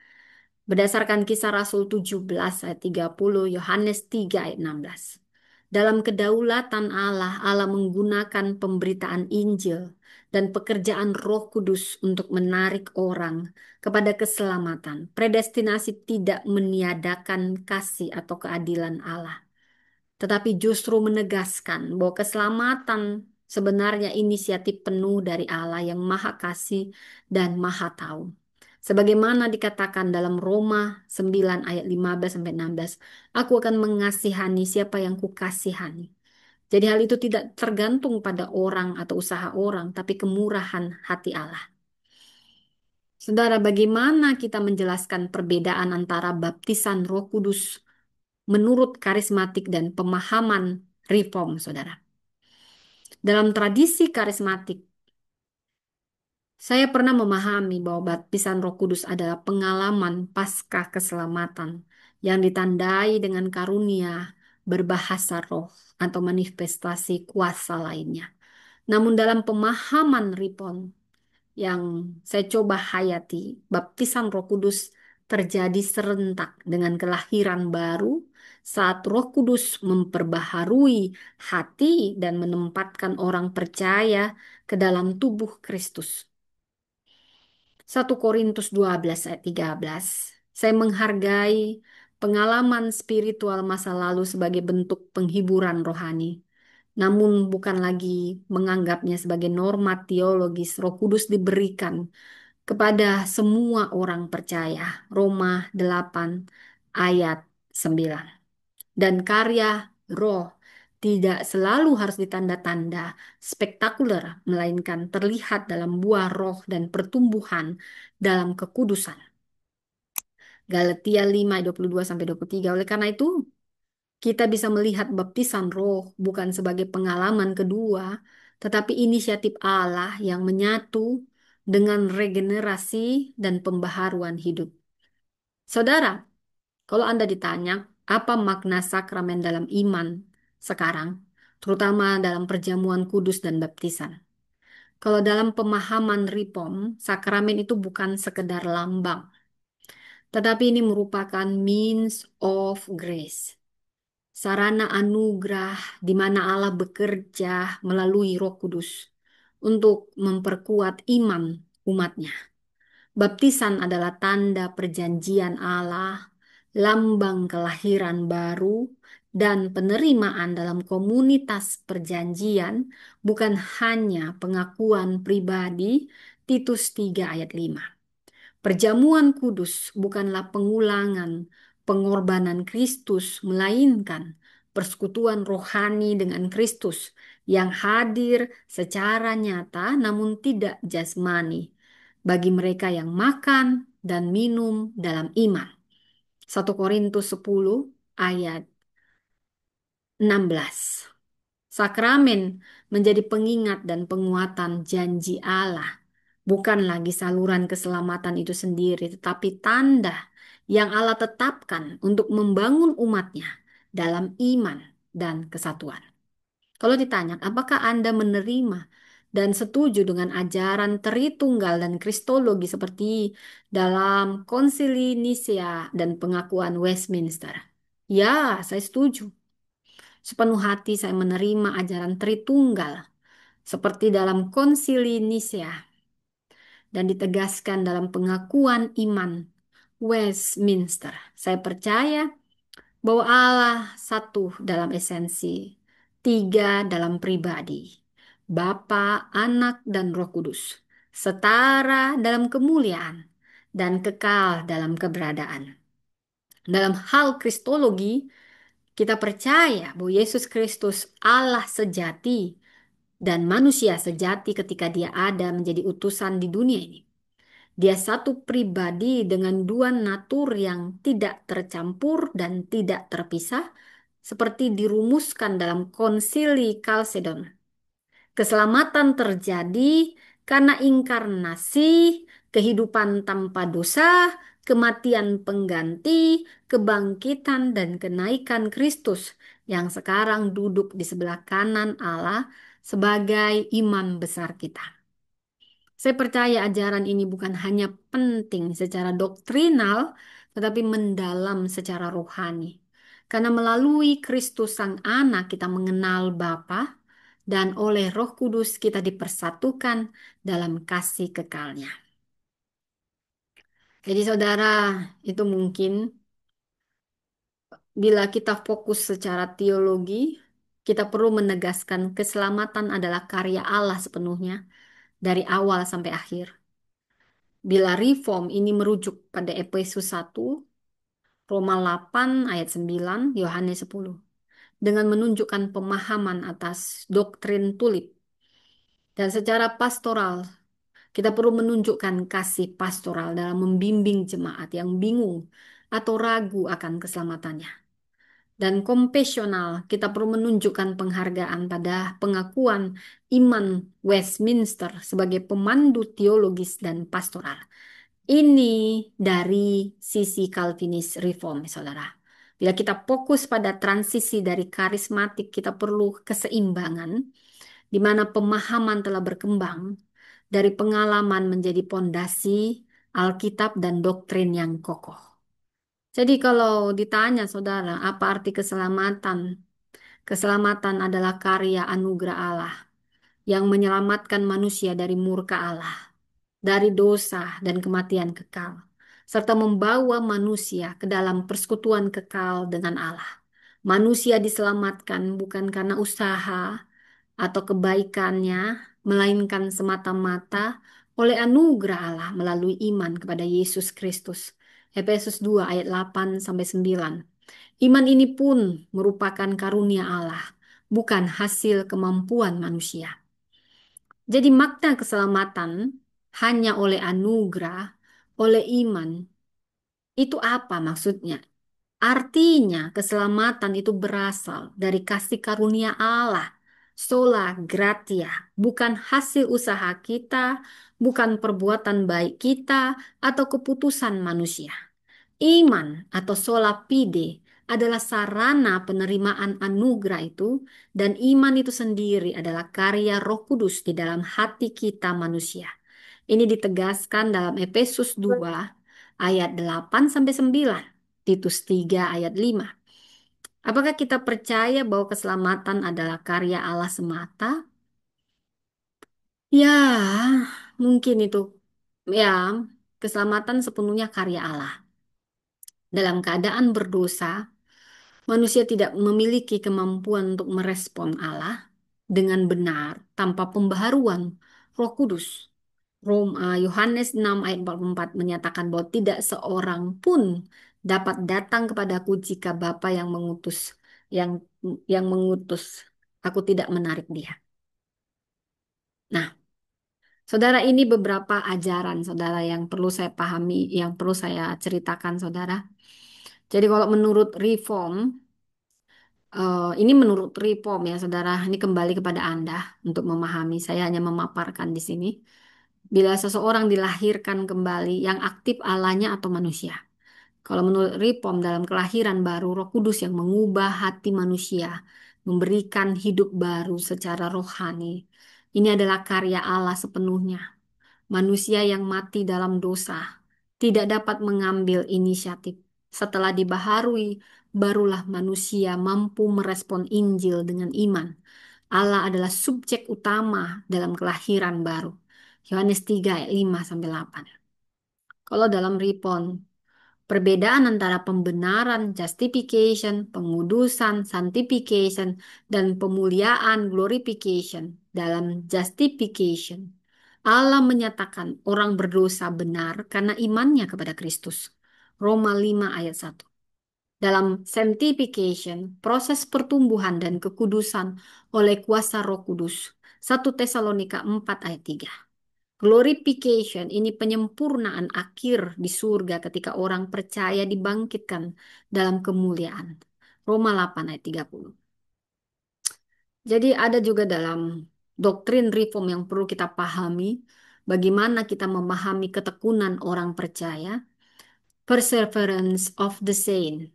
Berdasarkan Kisah Rasul 17 ayat 30, Yohanes 3 ayat 16. Dalam kedaulatan Allah, Allah menggunakan pemberitaan Injil dan pekerjaan Roh Kudus untuk menarik orang kepada keselamatan. Predestinasi tidak meniadakan kasih atau keadilan Allah, tetapi justru menegaskan bahwa keselamatan sebenarnya inisiatif penuh dari Allah yang Maha Kasih dan Maha Tahu. Sebagaimana dikatakan dalam Roma 9 ayat 15 sampai 16, aku akan mengasihani siapa yang kukasihani. Jadi hal itu tidak tergantung pada orang atau usaha orang, tapi kemurahan hati Allah. Saudara, bagaimana kita menjelaskan perbedaan antara baptisan Roh Kudus menurut karismatik dan pemahaman reform, saudara? Dalam tradisi karismatik, saya pernah memahami bahwa baptisan Roh Kudus adalah pengalaman pasca keselamatan yang ditandai dengan karunia berbahasa roh atau manifestasi kuasa lainnya. Namun dalam pemahaman Ripon yang saya coba hayati, baptisan Roh Kudus terjadi serentak dengan kelahiran baru saat Roh Kudus memperbaharui hati dan menempatkan orang percaya ke dalam tubuh Kristus. 1 Korintus 12 ayat 13. Saya menghargai pengalaman spiritual masa lalu sebagai bentuk penghiburan rohani, namun bukan lagi menganggapnya sebagai norma teologis. Roh Kudus diberikan kepada semua orang percaya. Roma 8 ayat 9. Dan karya roh tidak selalu harus ditanda-tanda spektakuler, melainkan terlihat dalam buah roh dan pertumbuhan dalam kekudusan. Galatia 5:22-23. Oleh karena itu, kita bisa melihat baptisan roh bukan sebagai pengalaman kedua, tetapi inisiatif Allah yang menyatu dengan regenerasi dan pembaharuan hidup. Saudara, kalau Anda ditanya, apa makna sakramen dalam iman sekarang, terutama dalam perjamuan kudus dan baptisan? Kalau dalam pemahaman Reform, sakramen itu bukan sekedar lambang, tetapi ini merupakan means of grace, sarana anugerah di mana Allah bekerja melalui Roh Kudus untuk memperkuat iman umatnya. Baptisan adalah tanda perjanjian Allah, lambang kelahiran baru, dan penerimaan dalam komunitas perjanjian, bukan hanya pengakuan pribadi. Titus 3 ayat 5. Perjamuan kudus bukanlah pengulangan pengorbanan Kristus, melainkan persekutuan rohani dengan Kristus yang hadir secara nyata namun tidak jasmani bagi mereka yang makan dan minum dalam iman. 1 Korintus 10 ayat 16. Sakramen menjadi pengingat dan penguatan janji Allah, bukan lagi saluran keselamatan itu sendiri, tetapi tanda yang Allah tetapkan untuk membangun umatnya dalam iman dan kesatuan. Kalau ditanya, apakah Anda menerima dan setuju dengan ajaran Tritunggal dan Kristologi seperti dalam Konsili Nisea dan pengakuan Westminster? Ya, saya setuju. Sepenuh hati saya menerima ajaran Tritunggal seperti dalam Konsili Nisea dan ditegaskan dalam pengakuan iman Westminster. Saya percaya bahwa Allah satu dalam esensi, tiga dalam pribadi, Bapa, Anak, dan Roh Kudus, setara dalam kemuliaan dan kekal dalam keberadaan. Dalam hal Kristologi, kita percaya bahwa Yesus Kristus Allah sejati dan manusia sejati ketika dia ada menjadi utusan di dunia ini. Dia satu pribadi dengan dua natur yang tidak tercampur dan tidak terpisah, seperti dirumuskan dalam Konsili Kalsedon. Keselamatan terjadi karena inkarnasi, kehidupan tanpa dosa, kematian pengganti, kebangkitan dan kenaikan Kristus yang sekarang duduk di sebelah kanan Allah sebagai imam besar kita. Saya percaya ajaran ini bukan hanya penting secara doktrinal, tetapi mendalam secara rohani. Karena melalui Kristus Sang Anak kita mengenal Bapa, dan oleh Roh Kudus kita dipersatukan dalam kasih kekalnya. Jadi saudara, itu mungkin bila kita fokus secara teologi, kita perlu menegaskan keselamatan adalah karya Allah sepenuhnya dari awal sampai akhir. Bila reform ini merujuk pada Efesus 1, Roma 8 ayat 9, Yohanes 10, dengan menunjukkan pemahaman atas doktrin tulip. Dan secara pastoral, kita perlu menunjukkan kasih pastoral dalam membimbing jemaat yang bingung atau ragu akan keselamatannya. Dan kompesional, kita perlu menunjukkan penghargaan pada pengakuan iman Westminster sebagai pemandu teologis dan pastoral. Ini dari sisi Calvinis Reform, saudara. Bila kita fokus pada transisi dari karismatik, kita perlu keseimbangan, di mana pemahaman telah berkembang dari pengalaman menjadi pondasi Alkitab dan doktrin yang kokoh. Jadi kalau ditanya, saudara, apa arti keselamatan? Keselamatan adalah karya anugerah Allah yang menyelamatkan manusia dari murka Allah, dari dosa dan kematian kekal, serta membawa manusia ke dalam persekutuan kekal dengan Allah. Manusia diselamatkan bukan karena usaha atau kebaikannya, melainkan semata-mata oleh anugerah Allah melalui iman kepada Yesus Kristus. Efesus 2 ayat 8 sampai 9. Iman ini pun merupakan karunia Allah, bukan hasil kemampuan manusia. Jadi makna keselamatan hanya oleh anugerah, oleh iman. Itu apa maksudnya? Artinya keselamatan itu berasal dari kasih karunia Allah. Sola gratia, bukan hasil usaha kita, bukan perbuatan baik kita, atau keputusan manusia. Iman atau sola fide adalah sarana penerimaan anugerah itu, dan iman itu sendiri adalah karya Roh Kudus di dalam hati kita manusia. Ini ditegaskan dalam Efesus 2 ayat 8 sampai 9, Titus 3 ayat 5. Apakah kita percaya bahwa keselamatan adalah karya Allah semata? Ya, mungkin itu. Ya, keselamatan sepenuhnya karya Allah. Dalam keadaan berdosa, manusia tidak memiliki kemampuan untuk merespon Allah dengan benar tanpa pembaharuan Roh Kudus. Yohanes 6 ayat 44 menyatakan bahwa tidak seorang pun dapat datang kepadaku jika Bapa yang yang mengutus aku tidak menarik dia. Nah, saudara, ini beberapa ajaran saudara yang perlu saya pahami, yang perlu saya ceritakan saudara. Jadi kalau menurut Reform, ini menurut Reform ya saudara, ini kembali kepada Anda untuk memahami. Saya hanya memaparkan di sini. Bila seseorang dilahirkan kembali, yang aktif Allahnya atau manusia. Kalau menurut Reform, dalam kelahiran baru, Roh Kudus yang mengubah hati manusia, memberikan hidup baru secara rohani. Ini adalah karya Allah sepenuhnya. Manusia yang mati dalam dosa tidak dapat mengambil inisiatif. Setelah dibaharui, barulah manusia mampu merespon Injil dengan iman. Allah adalah subjek utama dalam kelahiran baru. Yohanes 3 ayat 5 sampai 8. Kalau dalam Ripon, perbedaan antara pembenaran, justification, pengudusan, sanctification, dan pemuliaan, glorification. Dalam justification, Allah menyatakan orang berdosa benar karena imannya kepada Kristus. Roma 5 ayat 1. Dalam sanctification, proses pertumbuhan dan kekudusan oleh kuasa Roh Kudus. 1 Tesalonika 4 ayat 3. Glorification ini penyempurnaan akhir di surga ketika orang percaya dibangkitkan dalam kemuliaan. Roma 8 ayat 30. Jadi ada juga dalam doktrin reform yang perlu kita pahami, bagaimana kita memahami ketekunan orang percaya, perseverance of the saint,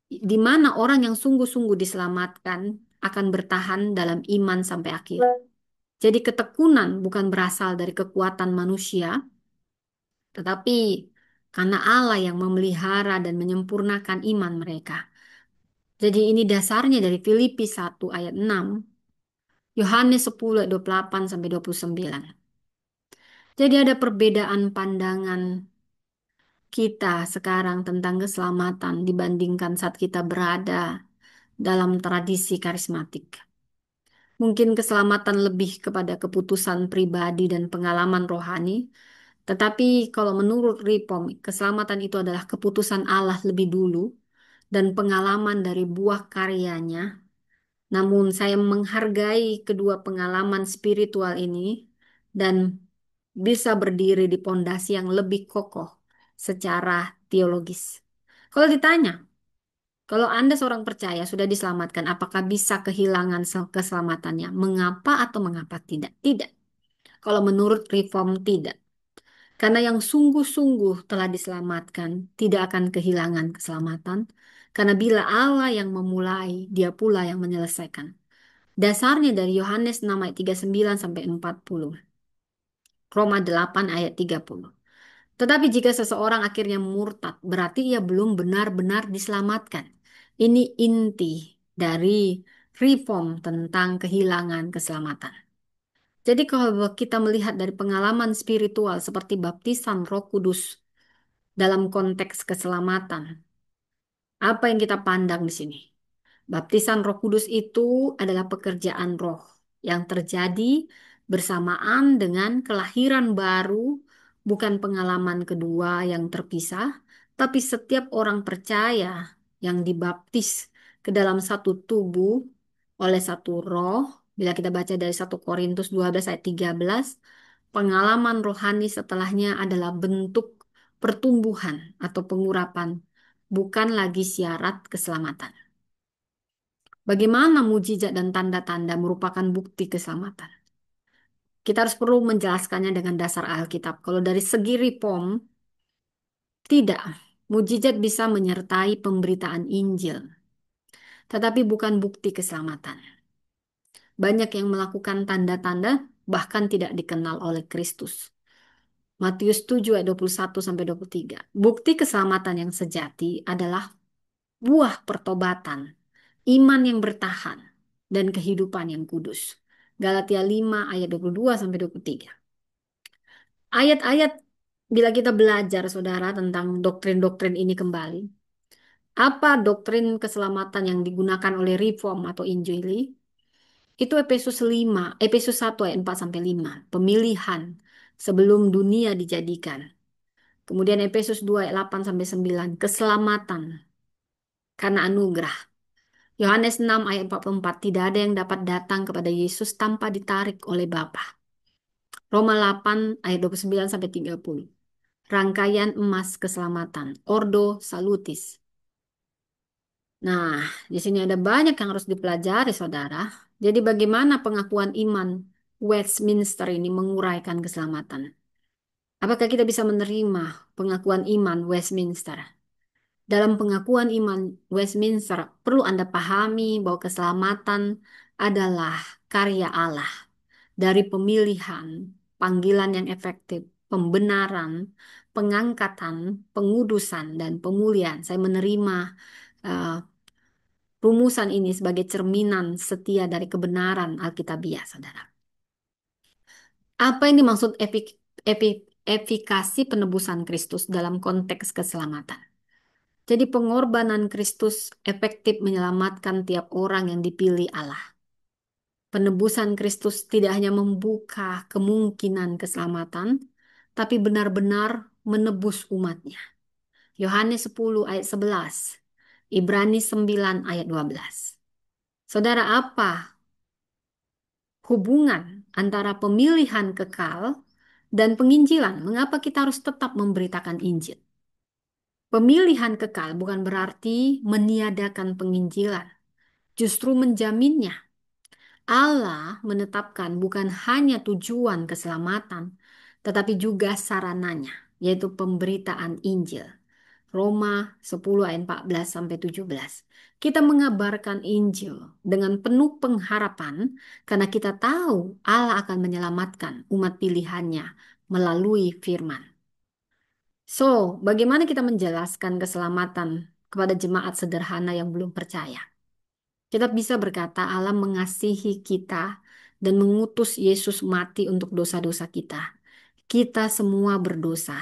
di mana orang yang sungguh-sungguh diselamatkan akan bertahan dalam iman sampai akhir. Jadi ketekunan bukan berasal dari kekuatan manusia, tetapi karena Allah yang memelihara dan menyempurnakan iman mereka. Jadi ini dasarnya dari Filipi 1 ayat 6, Yohanes 10 ayat 28 sampai 29. Jadi ada perbedaan pandangan kita sekarang tentang keselamatan dibandingkan saat kita berada dalam tradisi karismatik. Mungkin keselamatan lebih kepada keputusan pribadi dan pengalaman rohani, tetapi kalau menurut Reform, keselamatan itu adalah keputusan Allah lebih dulu dan pengalaman dari buah karyanya. Namun saya menghargai kedua pengalaman spiritual ini dan bisa berdiri di pondasi yang lebih kokoh secara teologis. Kalau ditanya, kalau Anda seorang percaya sudah diselamatkan, apakah bisa kehilangan keselamatannya? Mengapa atau mengapa tidak? Tidak. Kalau menurut Reform, tidak. Karena yang sungguh-sungguh telah diselamatkan tidak akan kehilangan keselamatan. Karena bila Allah yang memulai, dia pula yang menyelesaikan. Dasarnya dari Yohanes 6 ayat 39 sampai 40. Roma 8 ayat 30. Tetapi jika seseorang akhirnya murtad, berarti ia belum benar-benar diselamatkan. Ini inti dari reform tentang kehilangan keselamatan. Jadi kalau kita melihat dari pengalaman spiritual seperti baptisan Roh Kudus dalam konteks keselamatan, apa yang kita pandang di sini? Baptisan Roh Kudus itu adalah pekerjaan roh yang terjadi bersamaan dengan kelahiran baru, bukan pengalaman kedua yang terpisah, tapi setiap orang percaya yang dibaptis ke dalam satu tubuh oleh satu roh. Bila kita baca dari 1 Korintus 12 ayat 13, pengalaman rohani setelahnya adalah bentuk pertumbuhan atau pengurapan, bukan lagi syarat keselamatan. Bagaimana mujizat dan tanda-tanda merupakan bukti keselamatan? Kita harus perlu menjelaskannya dengan dasar Alkitab. Kalau dari segi reform, tidak. Mujizat bisa menyertai pemberitaan Injil, tetapi bukan bukti keselamatan. Banyak yang melakukan tanda-tanda bahkan tidak dikenal oleh Kristus. Matius 7 ayat 21 sampai 23. Bukti keselamatan yang sejati adalah buah pertobatan, iman yang bertahan, dan kehidupan yang kudus. Galatia 5 ayat 22 sampai 23. Ayat-ayat bila kita belajar saudara tentang doktrin-doktrin ini kembali, apa doktrin keselamatan yang digunakan oleh Reform atau Injili? Itu Efesus 1 ayat 4 sampai 5, pemilihan sebelum dunia dijadikan. Kemudian Efesus 2 ayat 8 sampai 9, keselamatan karena anugerah. Yohanes 6 ayat 44, tidak ada yang dapat datang kepada Yesus tanpa ditarik oleh Bapa. Roma 8 ayat 29 sampai 30. Rangkaian emas keselamatan, Ordo Salutis. Nah, di sini ada banyak yang harus dipelajari, saudara. Jadi bagaimana pengakuan iman Westminster ini menguraikan keselamatan? Apakah kita bisa menerima pengakuan iman Westminster? Dalam pengakuan iman Westminster, perlu Anda pahami bahwa keselamatan adalah karya Allah dari pemilihan, panggilan yang efektif, pembenaran, pengangkatan, pengudusan, dan pemulihan. Saya menerima eh, rumusan ini sebagai cerminan setia dari kebenaran Alkitabiah, saudara. Apa yang dimaksud efikasi penebusan Kristus dalam konteks keselamatan? Jadi pengorbanan Kristus efektif menyelamatkan tiap orang yang dipilih Allah. Penebusan Kristus tidak hanya membuka kemungkinan keselamatan, tapi benar-benar menebus umatnya. Yohanes 10 ayat 11, Ibrani 9 ayat 12. Saudara, apa hubungan antara pemilihan kekal dan penginjilan? Mengapa kita harus tetap memberitakan Injil? Pemilihan kekal bukan berarti meniadakan penginjilan, justru menjaminnya. Allah menetapkan bukan hanya tujuan keselamatan, tetapi juga sarananya, yaitu pemberitaan Injil. Roma 10 ayat 14 sampai 17. Kita mengabarkan Injil dengan penuh pengharapan karena kita tahu Allah akan menyelamatkan umat pilihannya melalui firman. So, bagaimana kita menjelaskan keselamatan kepada jemaat sederhana yang belum percaya? Kita bisa berkata Allah mengasihi kita dan mengutus Yesus mati untuk dosa-dosa kita. Kita semua berdosa.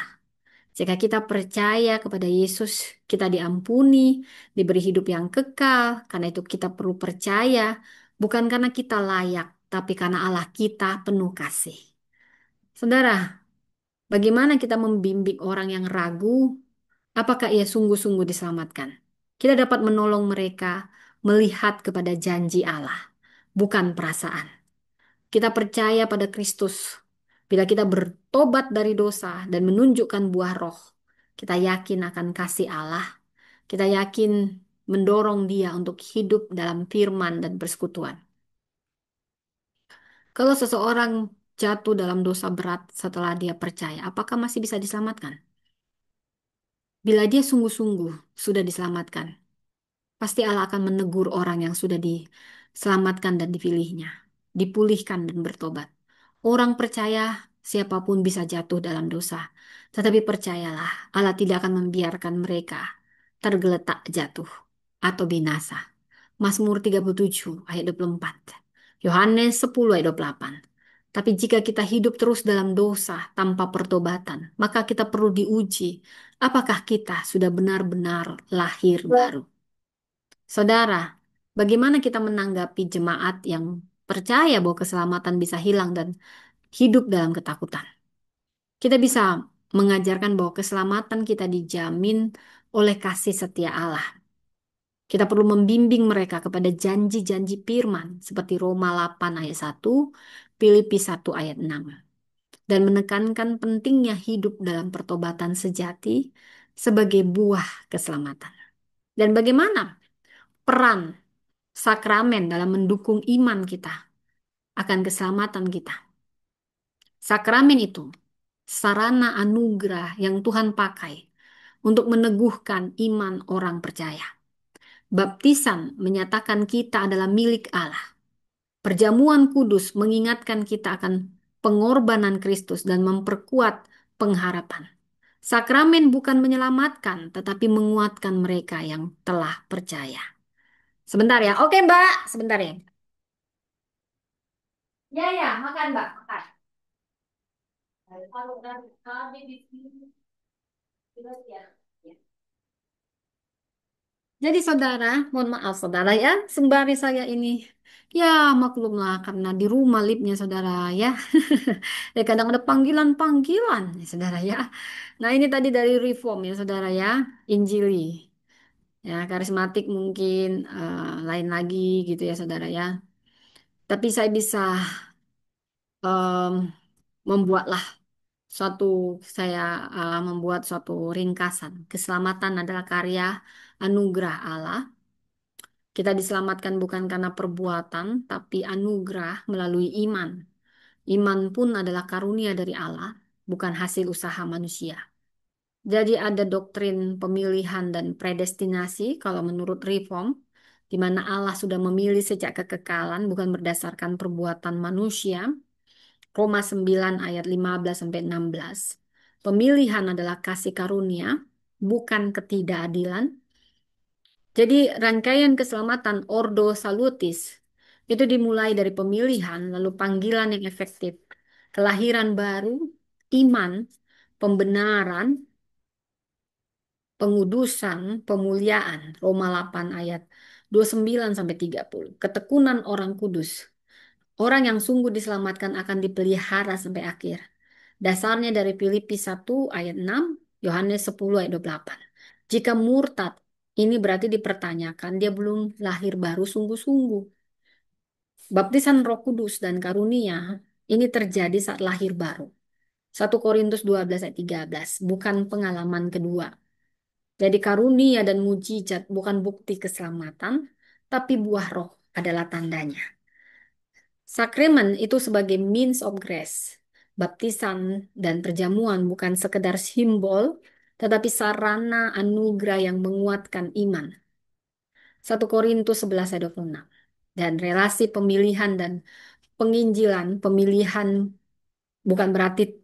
Jika kita percaya kepada Yesus, kita diampuni, diberi hidup yang kekal. Karena itu kita perlu percaya, bukan karena kita layak, tapi karena Allah kita penuh kasih. Saudara, bagaimana kita membimbing orang yang ragu? Apakah ia sungguh-sungguh diselamatkan? Kita dapat menolong mereka melihat kepada janji Allah, bukan perasaan. Kita percaya pada Kristus. Bila kita bertobat dari dosa dan menunjukkan buah roh, kita yakin akan kasih Allah. Kita yakin mendorong dia untuk hidup dalam firman dan persekutuan. Kalau seseorang jatuh dalam dosa berat setelah dia percaya, apakah masih bisa diselamatkan? Bila dia sungguh-sungguh sudah diselamatkan, pasti Allah akan menegur orang yang sudah diselamatkan dan dipilihnya, dipulihkan dan bertobat. Orang percaya siapapun bisa jatuh dalam dosa, tetapi percayalah Allah tidak akan membiarkan mereka tergeletak jatuh atau binasa. Mazmur 37 ayat 24. Yohanes 10 ayat 28. Tapi jika kita hidup terus dalam dosa tanpa pertobatan, maka kita perlu diuji apakah kita sudah benar-benar lahir baru. Saudara, bagaimana kita menanggapi jemaat yang percaya bahwa keselamatan bisa hilang dan hidup dalam ketakutan. Kita bisa mengajarkan bahwa keselamatan kita dijamin oleh kasih setia Allah. Kita perlu membimbing mereka kepada janji-janji firman seperti Roma 8 ayat 1, Filipi 1 ayat 6, dan menekankan pentingnya hidup dalam pertobatan sejati sebagai buah keselamatan. Dan bagaimana peran sakramen dalam mendukung iman kita akan keselamatan kita. Sakramen itu sarana anugerah yang Tuhan pakai untuk meneguhkan iman orang percaya. Baptisan menyatakan kita adalah milik Allah. Perjamuan kudus mengingatkan kita akan pengorbanan Kristus dan memperkuat pengharapan. Sakramen bukan menyelamatkan, tetapi menguatkan mereka yang telah percaya. Sebentar ya. Oke, Mbak. Sebentar ya. Ya, ya. Makan, Mbak. Makan. Kalau udah habis di sini, jelas ya. Ya. Jadi saudara, mohon maaf saudara ya, sembari saya ini, ya maklumlah karena di rumah liftnya saudara ya, ya kadang ada panggilan-panggilan ya, saudara ya. Nah ini tadi dari Reform ya saudara ya, Injili, ya karismatik mungkin lain lagi gitu ya saudara ya. Tapi saya bisa em, membuatlah suatu, saya membuat suatu ringkasan. Keselamatan adalah karya anugerah Allah. Kita diselamatkan bukan karena perbuatan, tapi anugerah melalui iman. Iman pun adalah karunia dari Allah, bukan hasil usaha manusia. Jadi ada doktrin pemilihan dan predestinasi kalau menurut Reform, di mana Allah sudah memilih sejak kekekalan bukan berdasarkan perbuatan manusia. Roma 9 ayat 15 sampai 16. Pemilihan adalah kasih karunia, bukan ketidakadilan. Jadi rangkaian keselamatan Ordo Salutis itu dimulai dari pemilihan, lalu panggilan yang efektif, kelahiran baru, iman, pembenaran, pengudusan, pemuliaan, Roma 8 ayat 29 sampai 30. Ketekunan orang kudus. Orang yang sungguh diselamatkan akan dipelihara sampai akhir. Dasarnya dari Filipi 1 ayat 6, Yohanes 10 ayat 28. Jika murtad, ini berarti dipertanyakan dia belum lahir baru sungguh-sungguh. Baptisan Roh Kudus dan karunia ini terjadi saat lahir baru. 1 Korintus 12 ayat 13, bukan pengalaman kedua. Jadi karunia dan mujizat bukan bukti keselamatan, tapi buah roh adalah tandanya. Sakramen itu sebagai means of grace. Baptisan dan perjamuan bukan sekedar simbol, tetapi sarana anugerah yang menguatkan iman. 1 Korintus 11 ayat 26. Dan relasi pemilihan dan penginjilan, pemilihan bukan berarti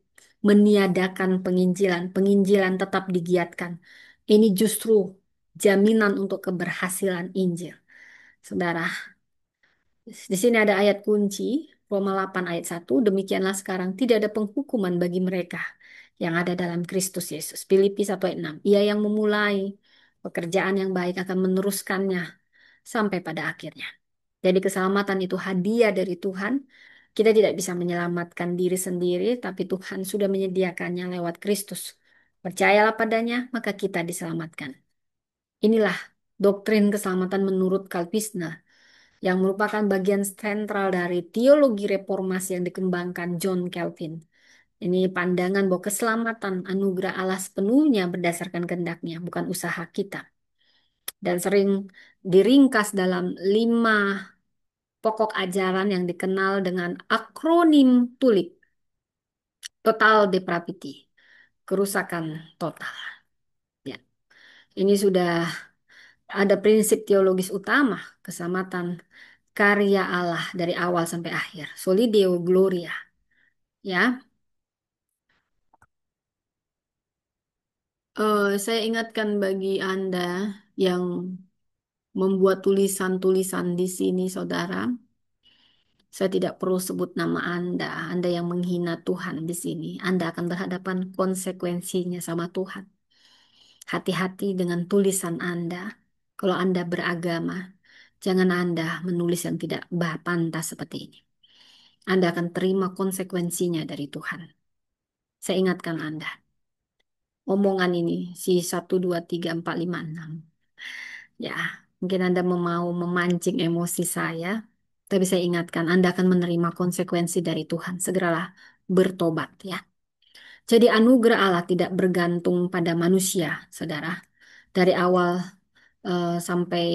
meniadakan penginjilan. Penginjilan tetap digiatkan. Ini justru jaminan untuk keberhasilan Injil. Saudara, di sini ada ayat kunci, Roma 8 ayat 1. Demikianlah sekarang tidak ada penghukuman bagi mereka yang ada dalam Kristus Yesus. Filipi 1 ayat 6. Ia yang memulai pekerjaan yang baik akan meneruskannya sampai pada akhirnya. Jadi keselamatan itu hadiah dari Tuhan. Kita tidak bisa menyelamatkan diri sendiri, tapi Tuhan sudah menyediakannya lewat Kristus. Percayalah padanya, maka kita diselamatkan. Inilah doktrin keselamatan menurut Calvinisme yang merupakan bagian sentral dari teologi reformasi yang dikembangkan John Calvin. Ini pandangan bahwa keselamatan anugerah Allah sepenuhnya berdasarkan kehendaknya, bukan usaha kita. Dan sering diringkas dalam 5 pokok ajaran yang dikenal dengan akronim TULIP, Total Depravity, kerusakan total. Ya, ini sudah ada prinsip teologis utama keselamatan karya Allah dari awal sampai akhir. Soli Deo Gloria. Ya, saya ingatkan bagi Anda yang membuat tulisan-tulisan di sini, saudara. Saya tidak perlu sebut nama Anda. Anda yang menghina Tuhan di sini. Anda akan berhadapan konsekuensinya sama Tuhan. Hati-hati dengan tulisan Anda. Kalau Anda beragama, Jangan Anda menulis yang tidak pantas seperti ini. Anda akan terima konsekuensinya dari Tuhan. Saya ingatkan Anda, omongan ini, si 1, 2, 3, 4, 5, 6. Ya, mungkin Anda mau memancing emosi saya, tapi saya ingatkan Anda akan menerima konsekuensi dari Tuhan. Segeralah bertobat ya. Jadi anugerah Allah tidak bergantung pada manusia, saudara. Dari awal sampai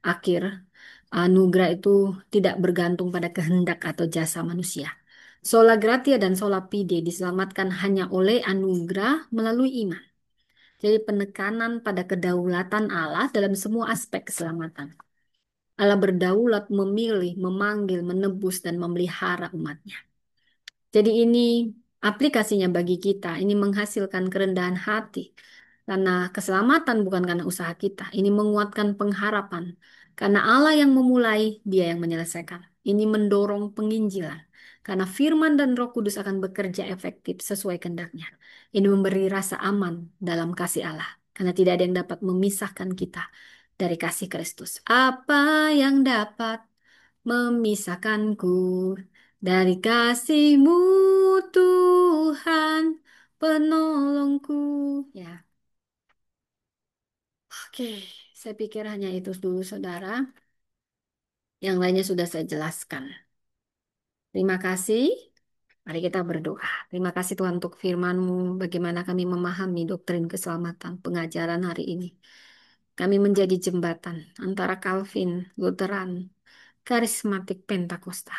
akhir, anugerah itu tidak bergantung pada kehendak atau jasa manusia. Sola Gratia dan Sola Fide diselamatkan hanya oleh anugerah melalui iman. Jadi penekanan pada kedaulatan Allah dalam semua aspek keselamatan. Allah berdaulat memilih, memanggil, menebus, dan memelihara umatnya. Jadi ini aplikasinya bagi kita, ini menghasilkan kerendahan hati. Karena keselamatan bukan karena usaha kita, ini menguatkan pengharapan. Karena Allah yang memulai, dia yang menyelesaikan. Ini mendorong penginjilan. Karena firman dan Roh Kudus akan bekerja efektif sesuai kehendaknya. Ini memberi rasa aman dalam kasih Allah. Karena tidak ada yang dapat memisahkan kita dari kasih Kristus. Apa yang dapat memisahkanku dari kasih-Mu Tuhan penolongku. Ya, oke. Saya pikir hanya itu dulu, saudara. Yang lainnya sudah saya jelaskan. Terima kasih. Mari kita berdoa. Terima kasih Tuhan untuk firman-Mu. Bagaimana kami memahami doktrin keselamatan pengajaran hari ini. Kami menjadi jembatan antara Calvin, Lutheran, Karismatik, Pentakosta.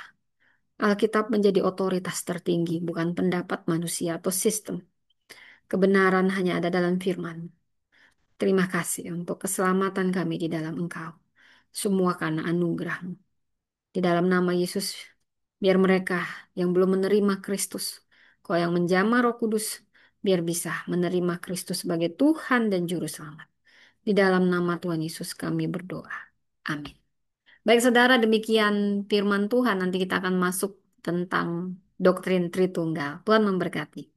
Alkitab menjadi otoritas tertinggi, bukan pendapat manusia atau sistem. Kebenaran hanya ada dalam firman. Terima kasih untuk keselamatan kami di dalam Engkau. Semua karena anugerah-Mu. Di dalam nama Yesus, biar mereka yang belum menerima Kristus, Kau yang menjamah Roh Kudus, biar bisa menerima Kristus sebagai Tuhan dan Juru Selamat. Di dalam nama Tuhan Yesus kami berdoa. Amin. Baik saudara, demikian firman Tuhan. Nanti kita akan masuk tentang doktrin Tritunggal. Tuhan memberkati.